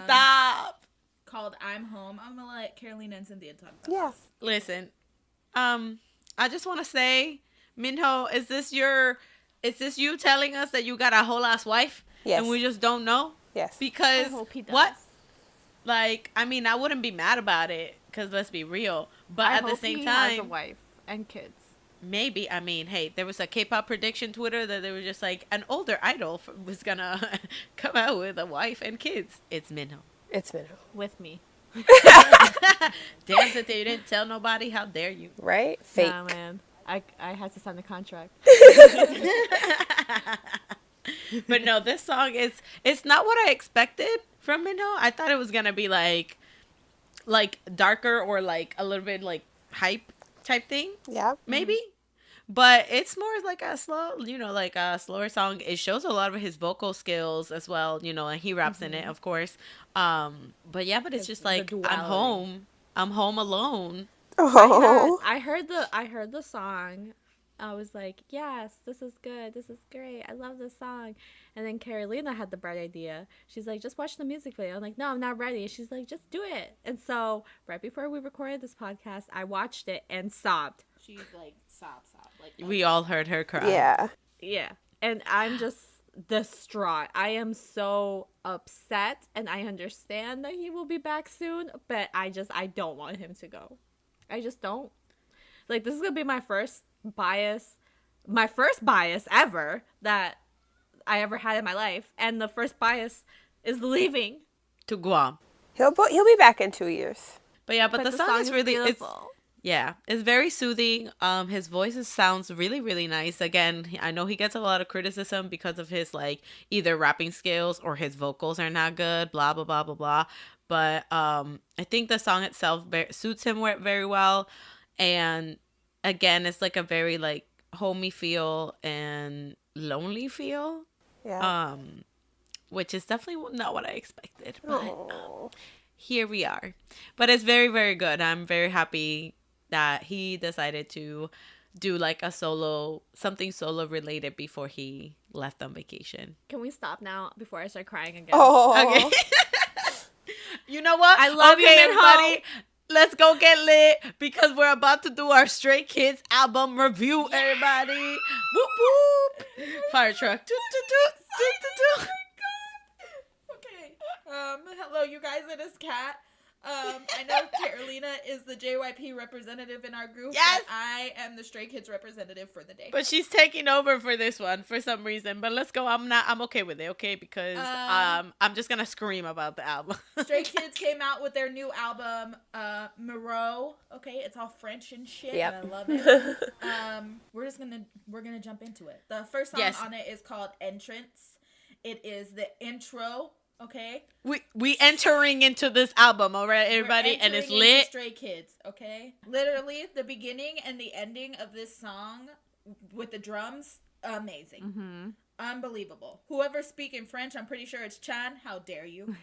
Stop. Called I'm Home. I'm gonna let Carolina and Cynthia talk about Yeah. this. Listen, I just want to say, Minho, is this you telling us that you got a whole ass wife? Yes. And we just don't know? Yes. Because I hope he does. what? Like, I mean, I wouldn't be mad about it, because let's be real. But I at the hope same he has a time, wife and kids. maybe, I mean, hey, there was a K-pop prediction Twitter that they were just like, an older idol was gonna come out with a wife and kids. It's Minho. It's Minho. With me. Damn that they didn't tell nobody. How dare you? Right? Fake. Nah, man. I had to sign the contract. But no, this song it's not what I expected from Minho. I thought it was gonna be like darker or like a little bit like hype type thing, Yeah. maybe. But it's more like a slow, like a slower song. It shows a lot of his vocal skills as well, and he raps in it, of course. But yeah, but it's just like, I'm duality. home. I'm home alone. Oh. I heard the song. I was like, yes, this is good. This is great. I love this song. And then Carolina had the bright idea. She's like, just watch the music video. I'm like, no, I'm not ready. She's like, just do it. And so right before we recorded this podcast, I watched it and sobbed. She's like, sob. Like, We all heard her cry. Yeah. Yeah. And I'm just distraught. I am so upset, and I understand that he will be back soon, but I don't want him to go. I just don't. Like, this is going to be my first bias ever that I ever had in my life, and the first bias is leaving. To Guam. He'll be back in 2 years. But yeah, but the song is really beautiful. It's very soothing. His voice sounds really, really nice. Again, I know he gets a lot of criticism because of his like either rapping skills or his vocals are not good. Blah blah blah blah blah. But I think the song itself suits him very well. And again, it's like a very like homey feel and lonely feel. Yeah. Which is definitely not what I expected. But Oh. here we are. But it's very, very good. I'm very happy that he decided to do like something solo related before he left on vacation. Can we stop now before I start crying again? Oh. Okay. You know what? I love you, Minho. everybody. Let's go get lit because we're about to do our Stray Kids album review, everybody. Whoop whoop. Fire truck. Toot, toot, toot, toot, toot, toot. Okay. Hello, you guys. It is Kat. I know Carolina is the JYP representative in our group. Yes! But I am the Stray Kids representative for the day. But she's taking over for this one for some reason. But let's go. I'm okay with it, okay? Because I'm just gonna scream about the album. Stray Kids came out with their new album, Miroh. Okay, it's all French and shit, Yep. and I love it. We're gonna jump into it. The first song Yes. on it is called Entrance. It is the intro. Okay, We entering into this album, all right, everybody, We're and it's entering into lit. Stray Kids. Okay, literally the beginning and the ending of this song with the drums, amazing. Mm-hmm. Unbelievable. Whoever's speaking French, I'm pretty sure it's Chan. How dare you?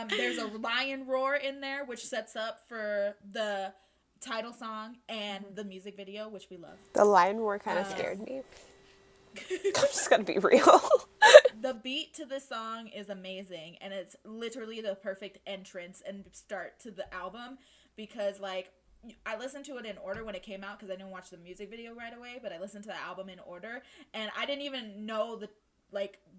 There's a lion roar in there, which sets up for the title song and the music video, which we love. The lion roar kind of scared me. I'm just gonna be real. The beat to this song is amazing, and it's literally the perfect entrance and start to the album because, like, I listened to it in order when it came out because I didn't watch the music video right away, but I listened to the album in order, and I didn't even know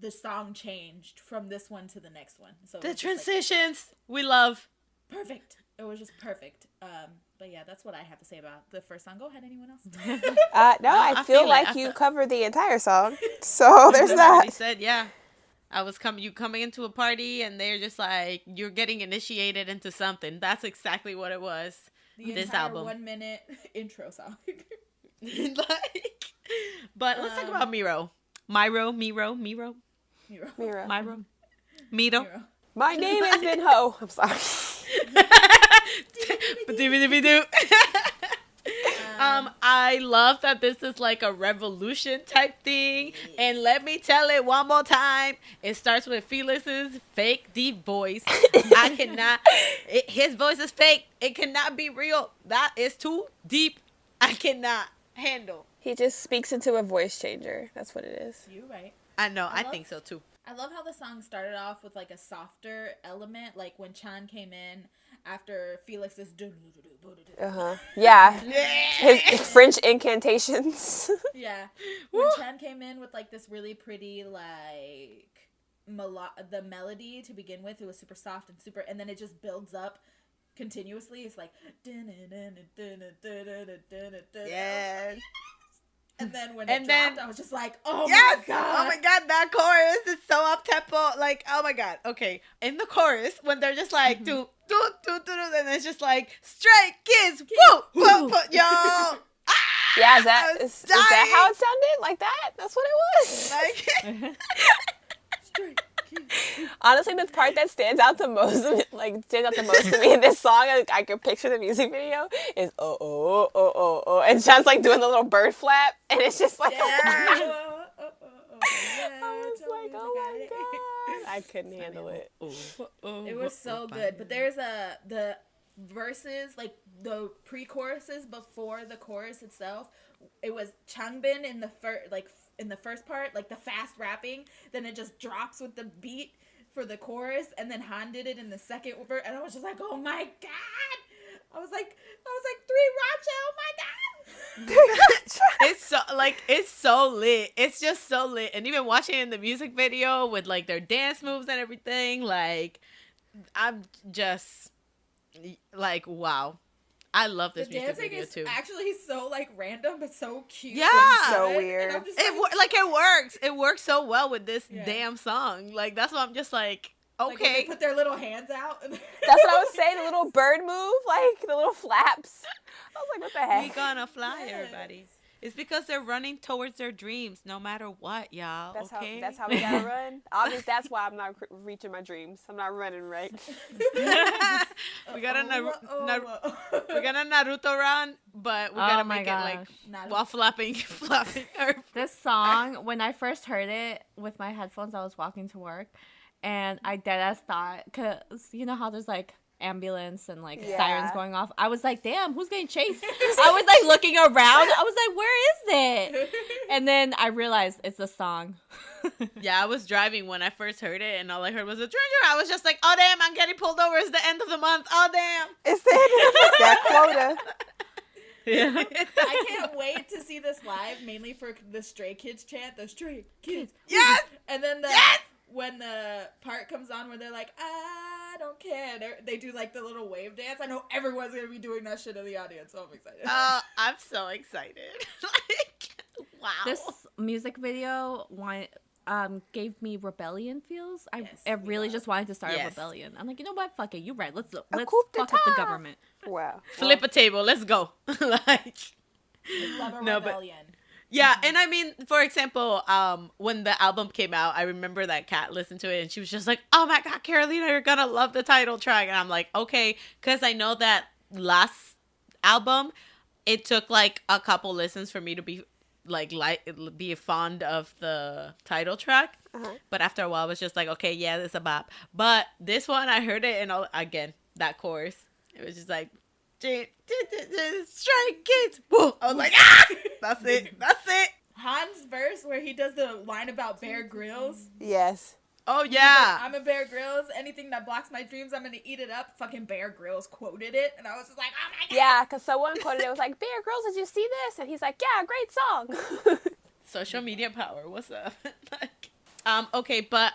the song changed from this one to the next one. So The it was just, like, transitions we love. perfect. It was just perfect. But yeah, that's what I have to say about the first song. Go ahead, anyone else? No, I I feel feel like it. you covered the entire song. So there's I that. already said, yeah. You coming into a party and they're just like, you're getting initiated into something. That's exactly what it was. The This entire album. 1 minute intro song. But let's talk about Miroh. Miro. Miro. Miro. My name is Minho. I'm sorry. I love that this is like a revolution type thing. And let me tell it one more time. It starts with Felix's fake deep voice. I cannot. His voice is fake. It cannot be real. That is too deep. I cannot handle. He just speaks into a voice changer. That's what it is. You're right. I know. I think so too. I love how the song started off with like a softer element, like when Chan came in after Felix's. Yeah. His French incantations. Yeah. When Chan came in with like this really pretty like the melody to begin with, it was super soft and super, and then it just builds up continuously. It's like Yeah. And then when it dropped, I was just like, oh yes! my god. Oh my god, that chorus is so up tempo. Like, oh my god. Okay. In the chorus, when they're just like do, and it's just like Stray Kids, woo, woo, woo, yo. Yeah, is that how it sounded? Like that? That's what it was. Like, Honestly, the part that stands out the most to me in this song, I can picture the music video, is oh, and Sean's like doing the little bird flap, and it's just like, I was like, oh my god, I couldn't handle it. It was so good. But there's the verses, like the pre-choruses before the chorus itself. It was Changbin in the first part, like the fast rapping, then it just drops with the beat for the chorus, and then Han did it in the second verse, and I was just like, oh my god! I was like 3 Racha, oh my god! it's so lit. It's just so lit. And even watching it in the music video with like their dance moves and everything, like I'm just like, wow. I love this music video too. Actually so like random but so cute. Yeah, so weird. It works. It works so well with this damn song. Like that's why I'm just like, okay. Like, they put their little hands out. That's what I was saying. The little bird move, like the little flaps. I was like, what the heck? We gonna fly, everybody. It's because they're running towards their dreams, no matter what, y'all. That's okay? That's how we gotta run. Obviously, that's why I'm not reaching my dreams. I'm not running right. we got a Naruto run, but we gotta make it like while flapping. This song, when I first heard it with my headphones, I was walking to work, and I deadass thought, cause you know how there's like ambulance and like sirens going off. I was like, damn, who's getting chased? I was like looking around. I was like, where is it? And then I realized it's a song. Yeah, I was driving when I first heard it, and all I heard was a treasure. I was just like, oh damn, I'm getting pulled over. It's the end of the month. Oh damn, it's the end of that quota. Yeah. I can't wait to see this live, mainly for the Stray Kids chant. The Stray Kids. Yes. And then when the part comes on where they're like, I don't care, they do like the little wave dance. I know everyone's gonna be doing that shit in the audience, so I'm excited. I'm so excited. Like, wow. This music video gave me rebellion feels. I really just wanted to start a rebellion. I'm like, you know what? Fuck it. You're right. Let's fuck up the government. Wow. Flip a table. Let's go. Like, rebellion. Yeah, and I mean, for example, when the album came out, I remember that Kat listened to it, and she was just like, oh my god, Carolina, you're gonna love the title track. And I'm like, okay, because I know that last album, it took like a couple listens for me to be be fond of the title track. But after a while, I was just like, okay, yeah, this is a bop. But this one, I heard it, and again, that chorus, it was just like, Stray Kids. Whoa. I was like, that's it. Han's verse where he does the line about Bear Grylls. Yes. Oh yeah. Like, I'm a Bear Grylls. Anything that blocks my dreams, I'm gonna eat it up. Fucking Bear Grylls quoted it, and I was just like, oh my god. Yeah, because someone quoted it, was like, Bear Grylls, did you see this? And he's like, yeah, great song. Social media power. What's up? Okay, but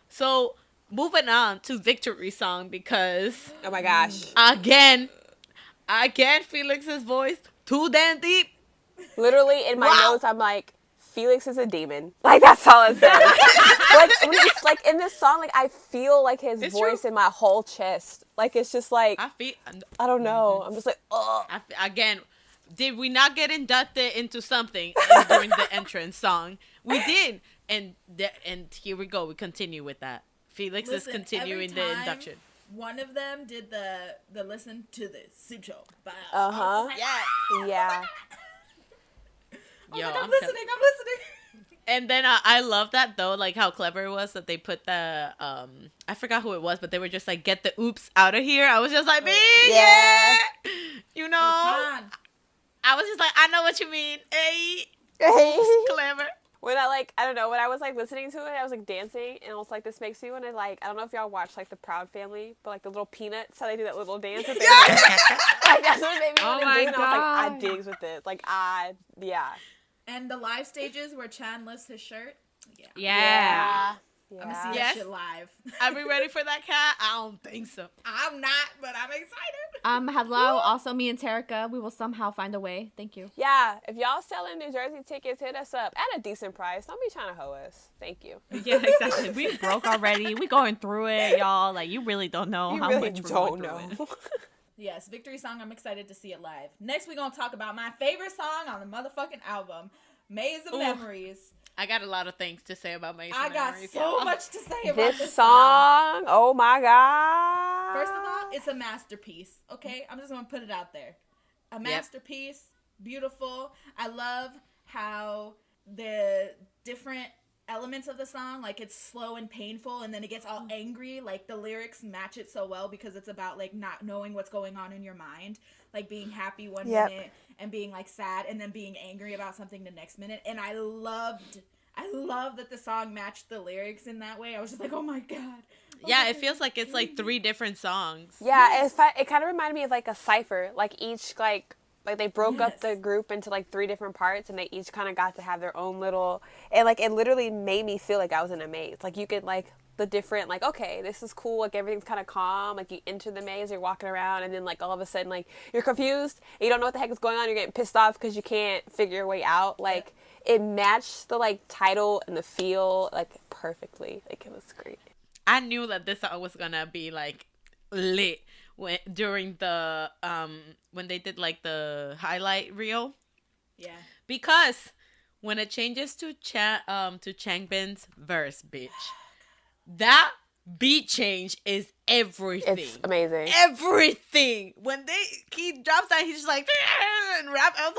so moving on to Victory Song, because oh my gosh. Again, Felix's voice too damn deep. Literally in my notes, I'm like, Felix is a demon. Like that's all it says. Like when it's like in this song, like I feel like his voice in my whole chest. Like it's just like I don't know. I'm just like, ugh. Again, did we not get inducted into something during the entrance song? We did, and here we go. We continue with that. Felix Listen, is continuing every the time induction. One of them did the listen to the Sucho. Uh-huh. Yeah. I was Yo, like, I'm I'm listening. And then I love that though, like how clever it was that they put the I forgot who it was, but they were just like, get the oops out of here. I was just like, me, yeah. You know, Come on. I was just like, I know what you mean. Hey, clever. When I don't know, when I was like listening to it, I was like dancing, and I was like, this makes me want to like, I don't know if y'all watch like the Proud Family, but like the little Peanuts, how they do that little dance. That like that's what made me want to do. And I was like, I digs with this. Like yeah. And the live stages where Chan lifts his shirt. Yeah. I'm gonna see that shit live. Are we ready for that, Cat? I don't think so. I'm not, but I'm excited. Hello. Also, me and Terica, we will somehow find a way. Thank you. Yeah, if y'all selling New Jersey tickets, hit us up at a decent price. Don't be trying to hoe us. Thank you. Yeah, exactly. We broke already. We going through it, y'all. Like, you really don't know how really much we're don't going through know. it. Yes, Victory Song. I'm excited to see it live. Next, we're gonna talk about my favorite song on the motherfucking album, Maze of Memories. I got a lot of things to say about Maze I of got Memories. so much to say about This song, oh my god. First of all, it's a masterpiece, okay? I'm just going to put it out there. A masterpiece, beautiful. I love how the different elements of the song, like it's slow and painful, and then it gets all angry. Like the lyrics match it so well because it's about like not knowing what's going on in your mind. Like being happy one minute and being like sad and then being angry about something the next minute. And I love that the song matched the lyrics in that way. I was just like, oh my god. Yeah, it feels like it's like 3 different songs. Yeah, it kind of reminded me of like a cipher. Like each like they broke up the group into like 3 different parts, and they each kind of got to have their own little. And like it literally made me feel like I was in a maze. Like you could like the different like, okay, this is cool. Like everything's kind of calm. Like you enter the maze, you're walking around, and then like all of a sudden like you're confused. And you don't know what the heck is going on. You're getting pissed off because you can't figure your way out. Like it matched the like title and the feel like perfectly. Like it was great. I knew that this song was gonna be like lit during the when they did like the highlight reel. Yeah. Because when it changes to Changbin's verse, bitch, that beat change is everything. It's amazing. Everything. When he drops that, he's just like and rap. I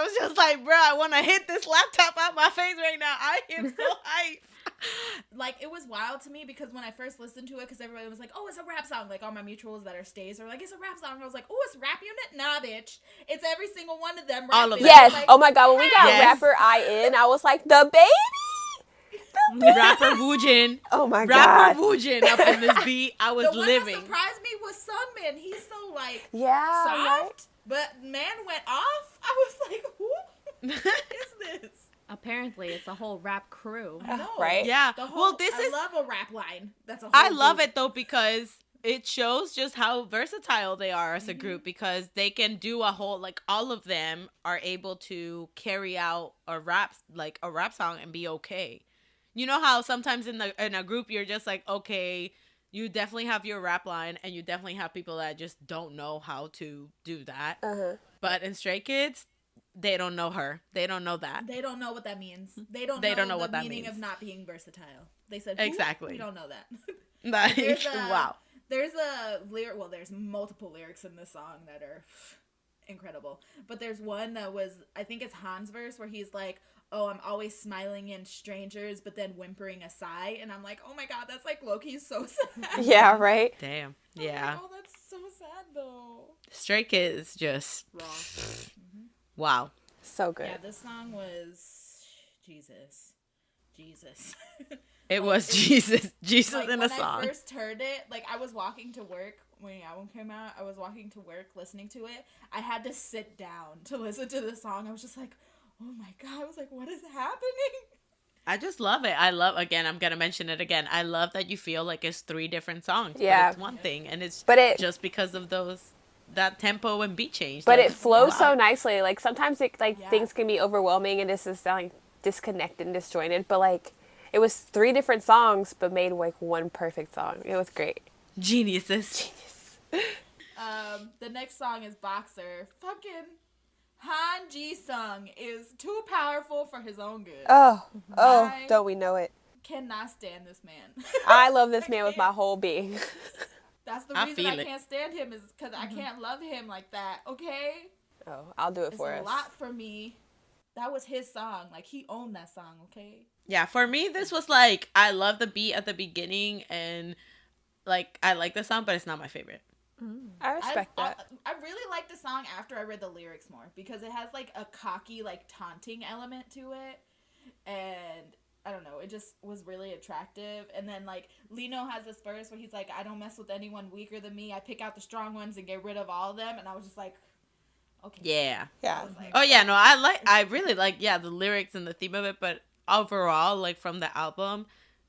was just like, bro, I want to hit this laptop out my face right now. I am so hyped. Like, it was wild to me because when I first listened to it, because everybody was like, oh, it's a rap song. Like, all my mutuals that are stays are like, it's a rap song. And I was like, oh, it's Rap Unit? Nah, bitch. It's every single one of them. All of them. Yes. Like, Oh my god, when we got rapper I was like, the baby. Rapper Woojin. Oh my god. Rapper Woojin up in this beat. I was the one living. that surprised me was Sunmin. He's so, like, Yeah, soft. right? But man went off. I was like, who is this? Apparently, it's a whole rap crew. I know. Right? Yeah. The whole, Well, I love a rap line. That's a whole I love group. it though because it shows just how versatile they are as a group because they can do a whole like all of them are able to carry out a rap song and be okay. You know how sometimes in a group you're just like, okay, you definitely have your rap line and you definitely have people that just don't know how to do that. Uh-huh. But in Stray Kids, they don't know her. They don't know that. They don't know what that means. They don't know know the what that meaning means. of not being versatile. They said, who? Exactly. We don't know that. Like, wow. There's a lyric. Well, there's multiple lyrics in this song that are incredible. But there's one that was, I think it's Han's verse, where he's like, "Oh, I'm always smiling in strangers, but then whimpering a sigh," and I'm like, "Oh my god, that's like low-key so sad." Yeah, right? Damn. I'm Yeah. like, oh, that's so sad though. Stray Kids just Raw. wow. So good. Yeah, this song was Jesus. It was Jesus Like, in a when song. I first heard it, like I was walking to work when the album came out. I was walking to work listening to it. I had to sit down to listen to the song. I was just like, oh my god. I was like, what is happening? I just love it. I'm gonna mention it again. I love that you feel like it's 3 different songs. Yeah. But it's one thing, and it's just because of that tempo and beat change. But like, it flows wow. so nicely. Like sometimes things can be overwhelming and just sound disconnected and disjointed. But like it was 3 different songs, but made like one perfect song. It was great. Geniuses. The next song is Boxer. Fucking Han Ji Sung is too powerful for his own good. Oh, My don't we know it? cannot stand this man. I love this man with my whole being. That's the I reason feel I it. can't stand him is because I can't love him like that. Okay, Oh, I'll do it it's for a us. lot for me. That was his song. Like he owned that song. Okay. Yeah, for me, this was like, I love the beat at the beginning, and like, I like the song, but it's not my favorite. I respect that. I really like the song after I read the lyrics more because it has like a cocky, like taunting element to it, and I don't know, it just was really attractive. And then like Lino has this verse where he's like, "I don't mess with anyone weaker than me. I pick out the strong ones and get rid of all of them." And I was just like, okay, Yeah. Yeah. I was like, Oh yeah, no, I really like, yeah, the lyrics and the theme of it, but overall, like, from the album,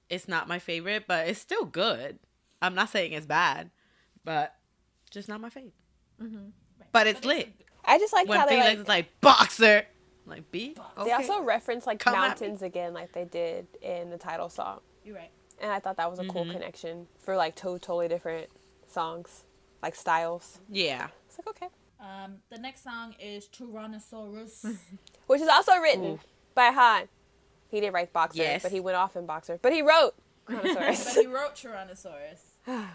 it's not my favorite, but it's still good. I'm not saying it's bad, but just not my favorite. But it's lit. I just like When how they Felix like, is like, boxer, I'm like, B? they Okay. also reference like Come at me. mountains again, like they did in the title song, you're right. and I thought that was a cool connection for like totally different songs, like styles. Yeah. It's like okay, The next song is Tyrannosaurus. which is also written by Han. He didn't write Boxer, Yes. but he went off in Boxer. But he wrote But Tyrannosaurus. he wrote Tyrannosaurus.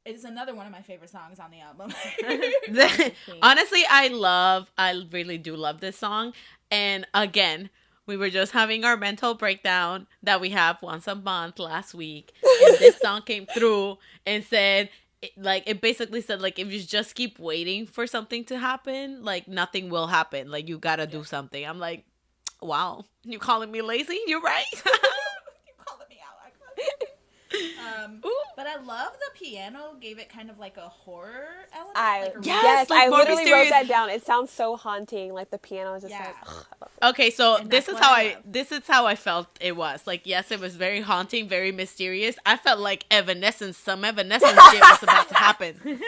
It's another one of my favorite songs on the album. Honestly, I really do love this song. And again, we were just having our mental breakdown that we have once a month last week. And this song came through and said, it basically said, like, if you just keep waiting for something to happen, like, nothing will happen. Like, you gotta do something. I'm like, wow, you calling me lazy? You're right. You calling me out like that. Ooh. But I love the piano. Gave it kind of like a horror element. I like a Yes, like I more literally mysterious. wrote that down. It sounds so haunting. Like the piano is just Yeah. like. Ugh, I love it. Okay, so And this that's is what how I love. this is how I felt it was. Like, yes, it was very haunting, very mysterious. I felt like some Evanescence shit was about to happen.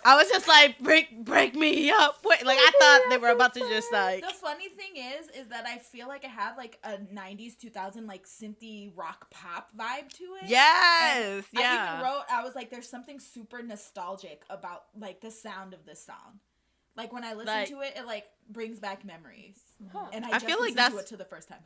I was just like, break me up. Wait, like, I thought they were about to just like, The funny thing is that I feel like it had like a 90s 2000 like synthy rock pop vibe to it. yes, I yeah. even wrote, I was like, there's something super nostalgic about like the sound of this song. Like when I listen Like- to it, it like brings back memories. And I I just feel like listened to that's- it to the first time.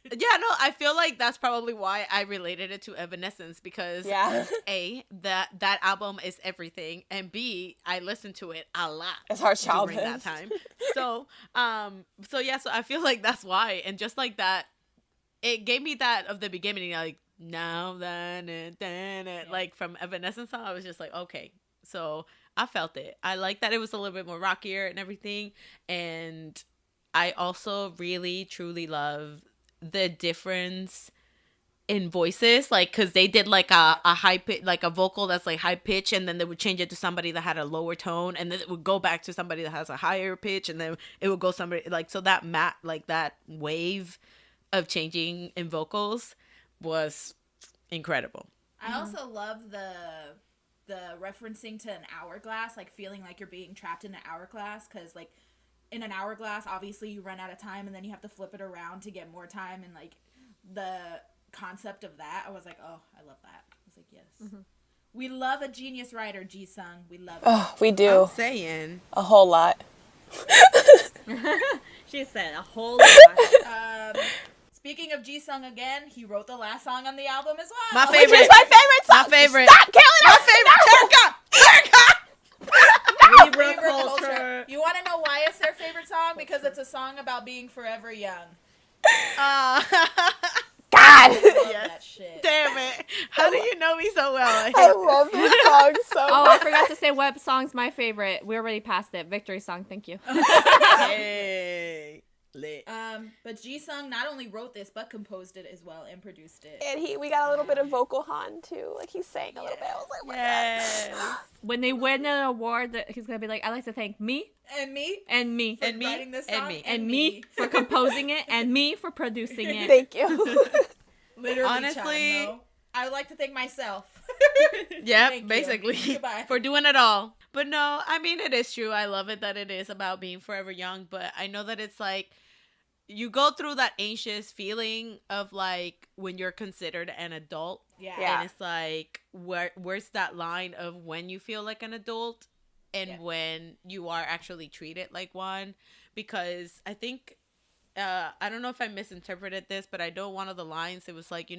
Yeah, no, I feel like that's probably why I related it to Evanescence, because Yeah. A, that album is everything, and B, I listened to it a lot. It's our during childhood. that time. So I feel like that's why. And just like that, it gave me that of the beginning, like, now then, like from Evanescence song, I was just like, okay. So I felt it. I like that it was a little bit more rockier and everything. And I also really, truly love the difference in voices, like, because they did like a high pitch, like a vocal that's like high pitch, and then they would change it to somebody that had a lower tone, and then it would go back to somebody that has a higher pitch, and then it would go somebody like, so that like that wave of changing in vocals was incredible. I also love the referencing to an hourglass, like feeling like you're being trapped in an hourglass, because like in an hourglass, obviously you run out of time and then you have to flip it around to get more time, and like the concept of that, I was like, oh, I love that. I was like, yes. We love a genius writer, G-Sung. We love it. Oh, we do I'm saying. a whole lot. She said a whole lot. Speaking of G-Sung again, he wrote the last song on the album as well. My favorite. Which is my favorite song. My favorite. Stop killing My us. favorite. Turka. Libra Favorite culture. culture. You want to know why it's their favorite song? Because it's a song about being forever young. God. Love Yes. that shit. Damn it. How do you know me so well? I love this song so Oh, much. I forgot to say what song's my favorite. We already passed it. Victory song. Thank you. Hey. Lit. But G-Sung not only wrote this, but composed it as well and produced it. And we got a little bit of vocal Han too. Like he sang a little bit. I was like, oh my God. Yes. When they win an award, he's gonna be like, "I'd like to thank me And me and me And me, writing this and song me. and me for composing it and me for producing it." Thank you. Literally, Honestly- Chan, no. I would like to thank myself. Yep, Thank you. basically. Goodbye. For doing it all. But no, I mean, it is true. I love it that it is about being forever young, but I know that it's like, you go through that anxious feeling of like when you're considered an adult. Yeah. Yeah. And it's like, where's that line of when you feel like an adult and Yeah. when you are actually treated like one? Because I think I don't know if I misinterpreted this, but I know one of the lines, it was like,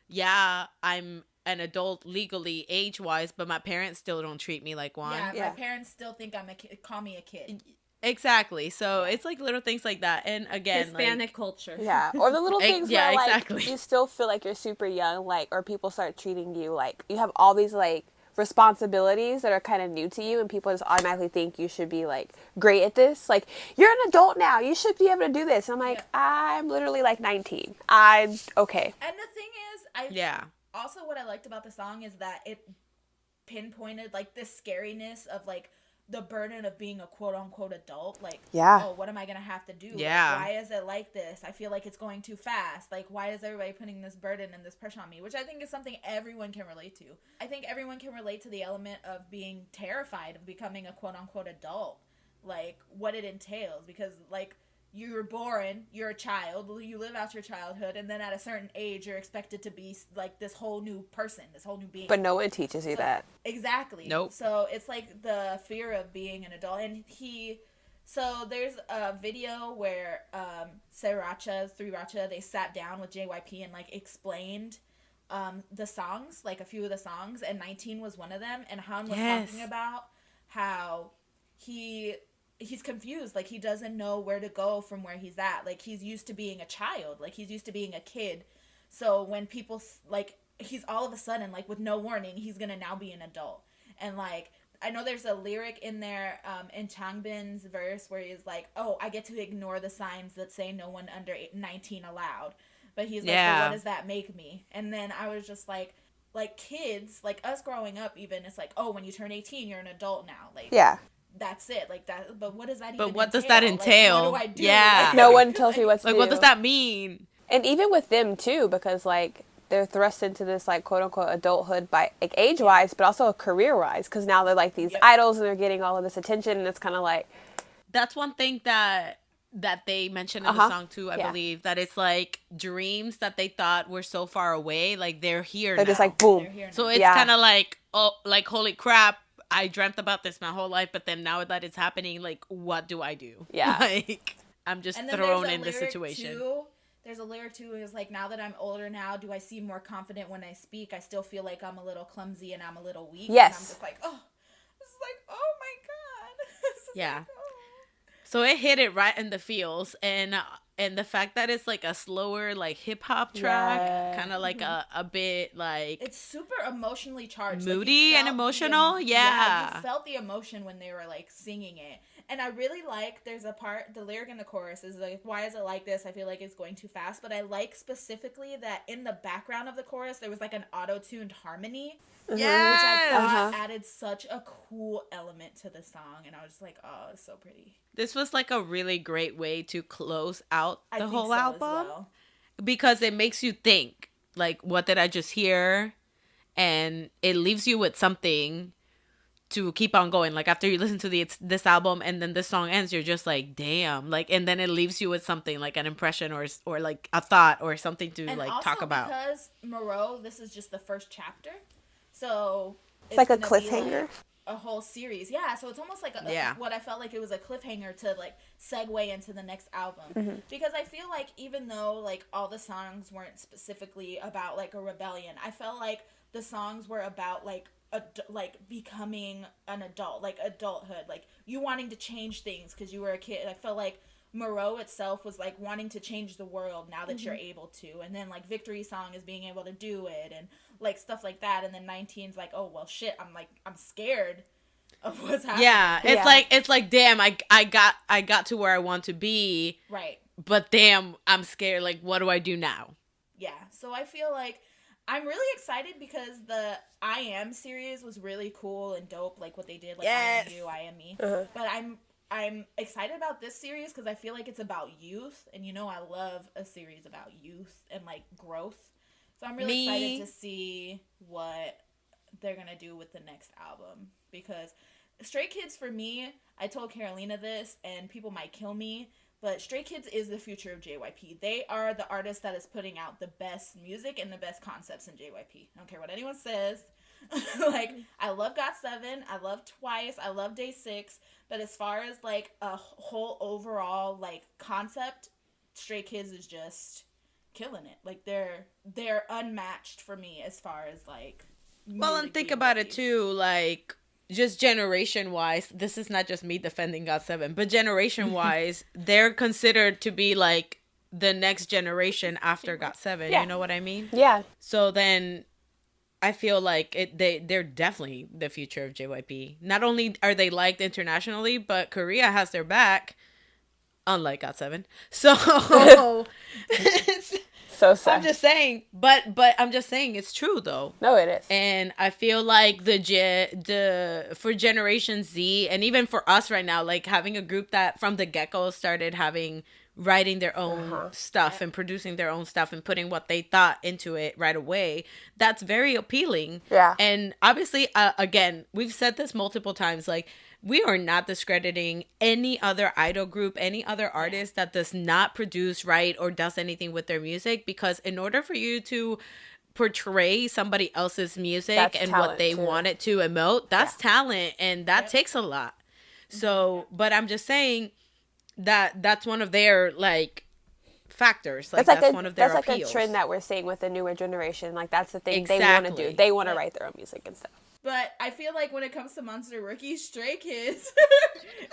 yeah, I'm an adult legally, age-wise, but my parents still don't treat me like one. Yeah, Yeah. my parents still think I'm a kid. Call me a kid. Exactly. So it's like little things like that. And again, Hispanic like, culture. Yeah, or the little things yeah, where like exactly. you still feel like you're super young, like, or people start treating you like you have all these like responsibilities that are kind of new to you, and people just automatically think you should be like great at this. Like, you're an adult now, you should be able to do this. And I'm like, I'm literally like 19. I'm okay. And the thing is, Yeah. also what I liked about the song is that it pinpointed like this scariness of like the burden of being a quote unquote adult. Like, Yeah. oh, what am I gonna have to do? Yeah. Like, why is it like this? I feel like it's going too fast. Like, why is everybody putting this burden and this pressure on me? Which I think is something everyone can relate to. I think everyone can relate to the element of being terrified of becoming a quote unquote adult. Like, what it entails. Because, like, you were born, you're a child, you live out your childhood, and then at a certain age, you're expected to be like this whole new person, this whole new being. But no one teaches you that. Exactly. Nope. So it's like the fear of being an adult. And so there's a video where Sriracha, they sat down with JYP and like explained the songs, like a few of the songs, and 19 was one of them. And Han was talking about how he's confused, like he doesn't know where to go from where he's at. Like, he's used to being a child, like he's used to being a kid. So when people like, he's all of a sudden, like, with no warning, he's gonna now be an adult. And like, I know there's a lyric in there in Changbin's verse where he's like, oh, I get to ignore the signs that say no one under 19 allowed. But he's like, well, what does that make me? And then I was just like kids, like us growing up even, it's like, oh, when you turn 18, you're an adult now. Like, Yeah. that's it. Like, that. But what does that even But what entail? does that entail? Like, what do I do? Yeah. Like, No one tells me what to Like, do. what does that mean? And even with them too, because like they're thrust into this like quote unquote adulthood by like age wise, but also career wise, because now they're like these idols and they're getting all of this attention, and it's kind of like, that's one thing that they mentioned in the song too, I believe, that it's like dreams that they thought were so far away, like they're here they're now. just like boom. So it's kind of like, oh, like, holy crap, I dreamt about this my whole life, but then now that it's happening, like, what do I do? Yeah. Like, I'm just thrown in this situation. There's a lyric too, is like, now that I'm older now, do I seem more confident when I speak? I still feel like I'm a little clumsy and I'm a little weak. Yes. And I'm just like, oh, this is like, oh my God. This is Yeah. like, oh. So it hit it right in the feels, and the fact that it's like a slower, like, hip hop track, kind of like a bit like, it's super emotionally charged, moody like, and emotional. Yeah, you felt the emotion when they were like singing it. And I really like, there's a part, the lyric in the chorus is like, why is it like this? I feel like it's going too fast. But I like specifically that in the background of the chorus, there was like an auto-tuned harmony. Which I thought added such a cool element to the song. And I was just like, oh, it's so pretty. This was like a really great way to close out the whole so as album. well. Because it makes you think, like, what did I just hear? And it leaves you with something to keep on going. Like, after you listen to this album and then this song ends, you're just like, damn. Like, and then it leaves you with something, like an impression or like a thought or something to And like also talk about. Because Miroh, this is just the first chapter. So It's like a gonna be, cliffhanger. like, a whole series. Yeah, so it's almost like what I felt like it was a cliffhanger to like segue into the next album. Because I feel like even though like all the songs weren't specifically about like a rebellion, I felt like the songs were about like becoming an adult, like adulthood, like you wanting to change things because you were a kid. I felt like Miroh itself was like wanting to change the world now that you're able to, and then like Victory Song is being able to do it and like stuff like that, and then 19's like, oh well shit, I'm scared of what's happening. Yeah, it's like damn, I got to where I want to be, Right. but damn, I'm scared, like what do I do now? Yeah. So I feel like I'm really excited because the I Am series was really cool and dope, like what they did, like I Am You, I Am Me. But I'm excited about this series because I feel like it's about youth, and you know I love a series about youth and like growth. So I'm really excited to see what they're gonna do with the next album, because Stray Kids, for me, I told Carolina this and people might kill me, but Stray Kids is the future of JYP. They are the artist that is putting out the best music and the best concepts in JYP. I don't care what anyone says. Like, I love GOT7, I love Twice, I love Day 6, but as far as like a whole overall like concept Stray Kids is just killing it. Like they're unmatched for me as far as like. Well, and music think being about it released. too, like just generation wise, this is not just me defending GOT7, but generation wise, they're considered to be like the next generation after GOT7. Yeah. You know what I mean? Yeah. So then I feel like they're definitely the future of JYP. Not only are they liked internationally, but Korea has their back, unlike GOT7. So So sad. I'm just saying, but I'm just saying it's true though. No, it is. And I feel like for Generation Z and even for us right now, like having a group that from the get-go started writing their own stuff and producing their own stuff and putting what they thought into it right away, that's very appealing. Yeah. And obviously, again, we've said this multiple times, like we are not discrediting any other idol group, any other artist that does not produce, write, or does anything with their music, because in order for you to portray somebody else's music That's and what they too. want it to emote, that's talent, and that takes a lot. So, but I'm just saying that's one of their like factors. Like that's one of their that's like appeals. a trend that we're seeing with the newer generation. Like that's the thing they want to do. They want to write their own music and stuff. But I feel like when it comes to Monster Rookie, Stray Kids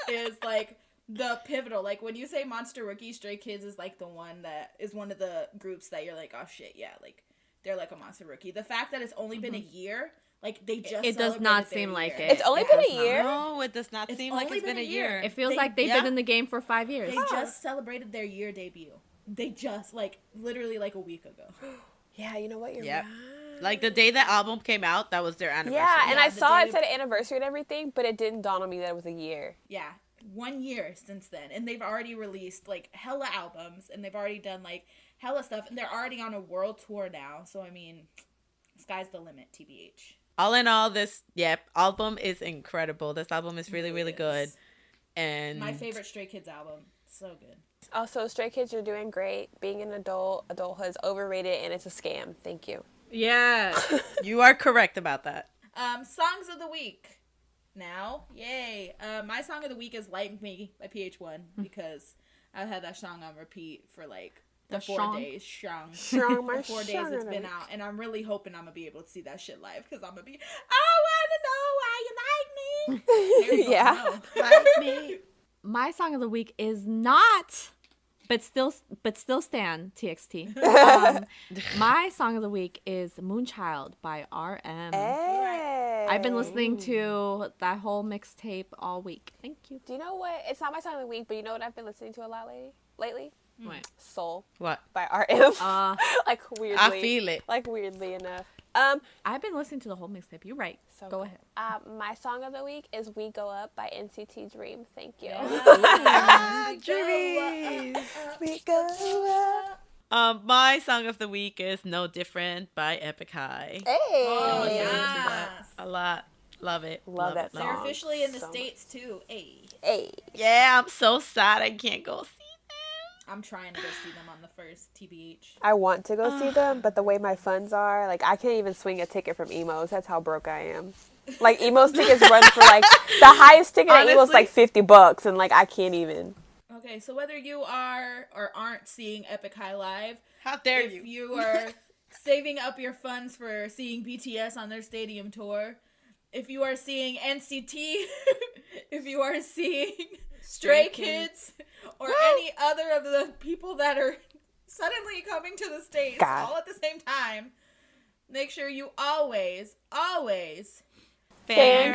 is like the pivotal. Like when you say Monster Rookie, Stray Kids is like the one that is one of the groups that you're like, oh shit, yeah, like they're like a Monster Rookie. The fact that it's only been a year, like they just It does not seem like it. It's only been a year. No, it does not seem like only it's been a year. It feels They- like they've yeah. been in the game for 5 years. They just celebrated their year debut. They just like literally like a week ago. Yeah, you know what? You're Yep. right. Like the day that album came out, that was their anniversary. Yeah, and Yeah, I the saw day it said anniversary and everything, but it didn't dawn on me that it was a year. Yeah, 1 year since then, and they've already released like hella albums, and they've already done like hella stuff, and they're already on a world tour now. So I mean, sky's the limit, TBH. All in all, this album is incredible. This album is really, really good. And My favorite Stray Kids album, so good. Also, Stray Kids, you're doing great. Being an adulthood is overrated and it's a scam. Thank you. Yeah. you are correct about that. Songs of the week. Now, yay! My song of the week is "Like Me" by PH1 because I've had that song on repeat for like the 4 song? days. Strong. Strong, my The 4 days strong it's of been it. out, and I'm really hoping I'm gonna be able to see that shit live because I'm gonna be. I wanna know why you like me. There you go. Yeah. No. Like me. My song of the week is not, but still stan TXT. My song of the week is Moonchild by RM. Hey. I've been listening to that whole mixtape all week. Thank you. Do you know what? It's not my song of the week, but you know what I've been listening to a lot lately? What? Soul What? by RM. Uh, Weirdly. I feel it. Like weirdly enough. I've been listening to the whole mixtape. You're right. So Go good. ahead. My song of the week is "We Go Up" by NCT Dream. Thank you. We go up. My song of the week is "No Different" by Epic High. Hey. Oh, Listening to yes. that a lot. Love it. Love that it, They're song. officially in the So States too. Hey. Hey. Yeah, I'm so sad I can't go see I'm trying to go see them on the first, TBH. I want to go see them, but the way my funds are, like I can't even swing a ticket from Emo's. That's how broke I am. Like Emo's tickets run for like the highest ticket at Emo's Honestly. like $50, and like I can't even. Okay, so whether you are or aren't seeing Epic High Live, How dare if you are saving up your funds for seeing BTS on their stadium tour, if you are seeing NCT, if you are seeing Stray Kids, or any other of the people that are suddenly coming to the States God. all at the same time, make sure you always Fangirl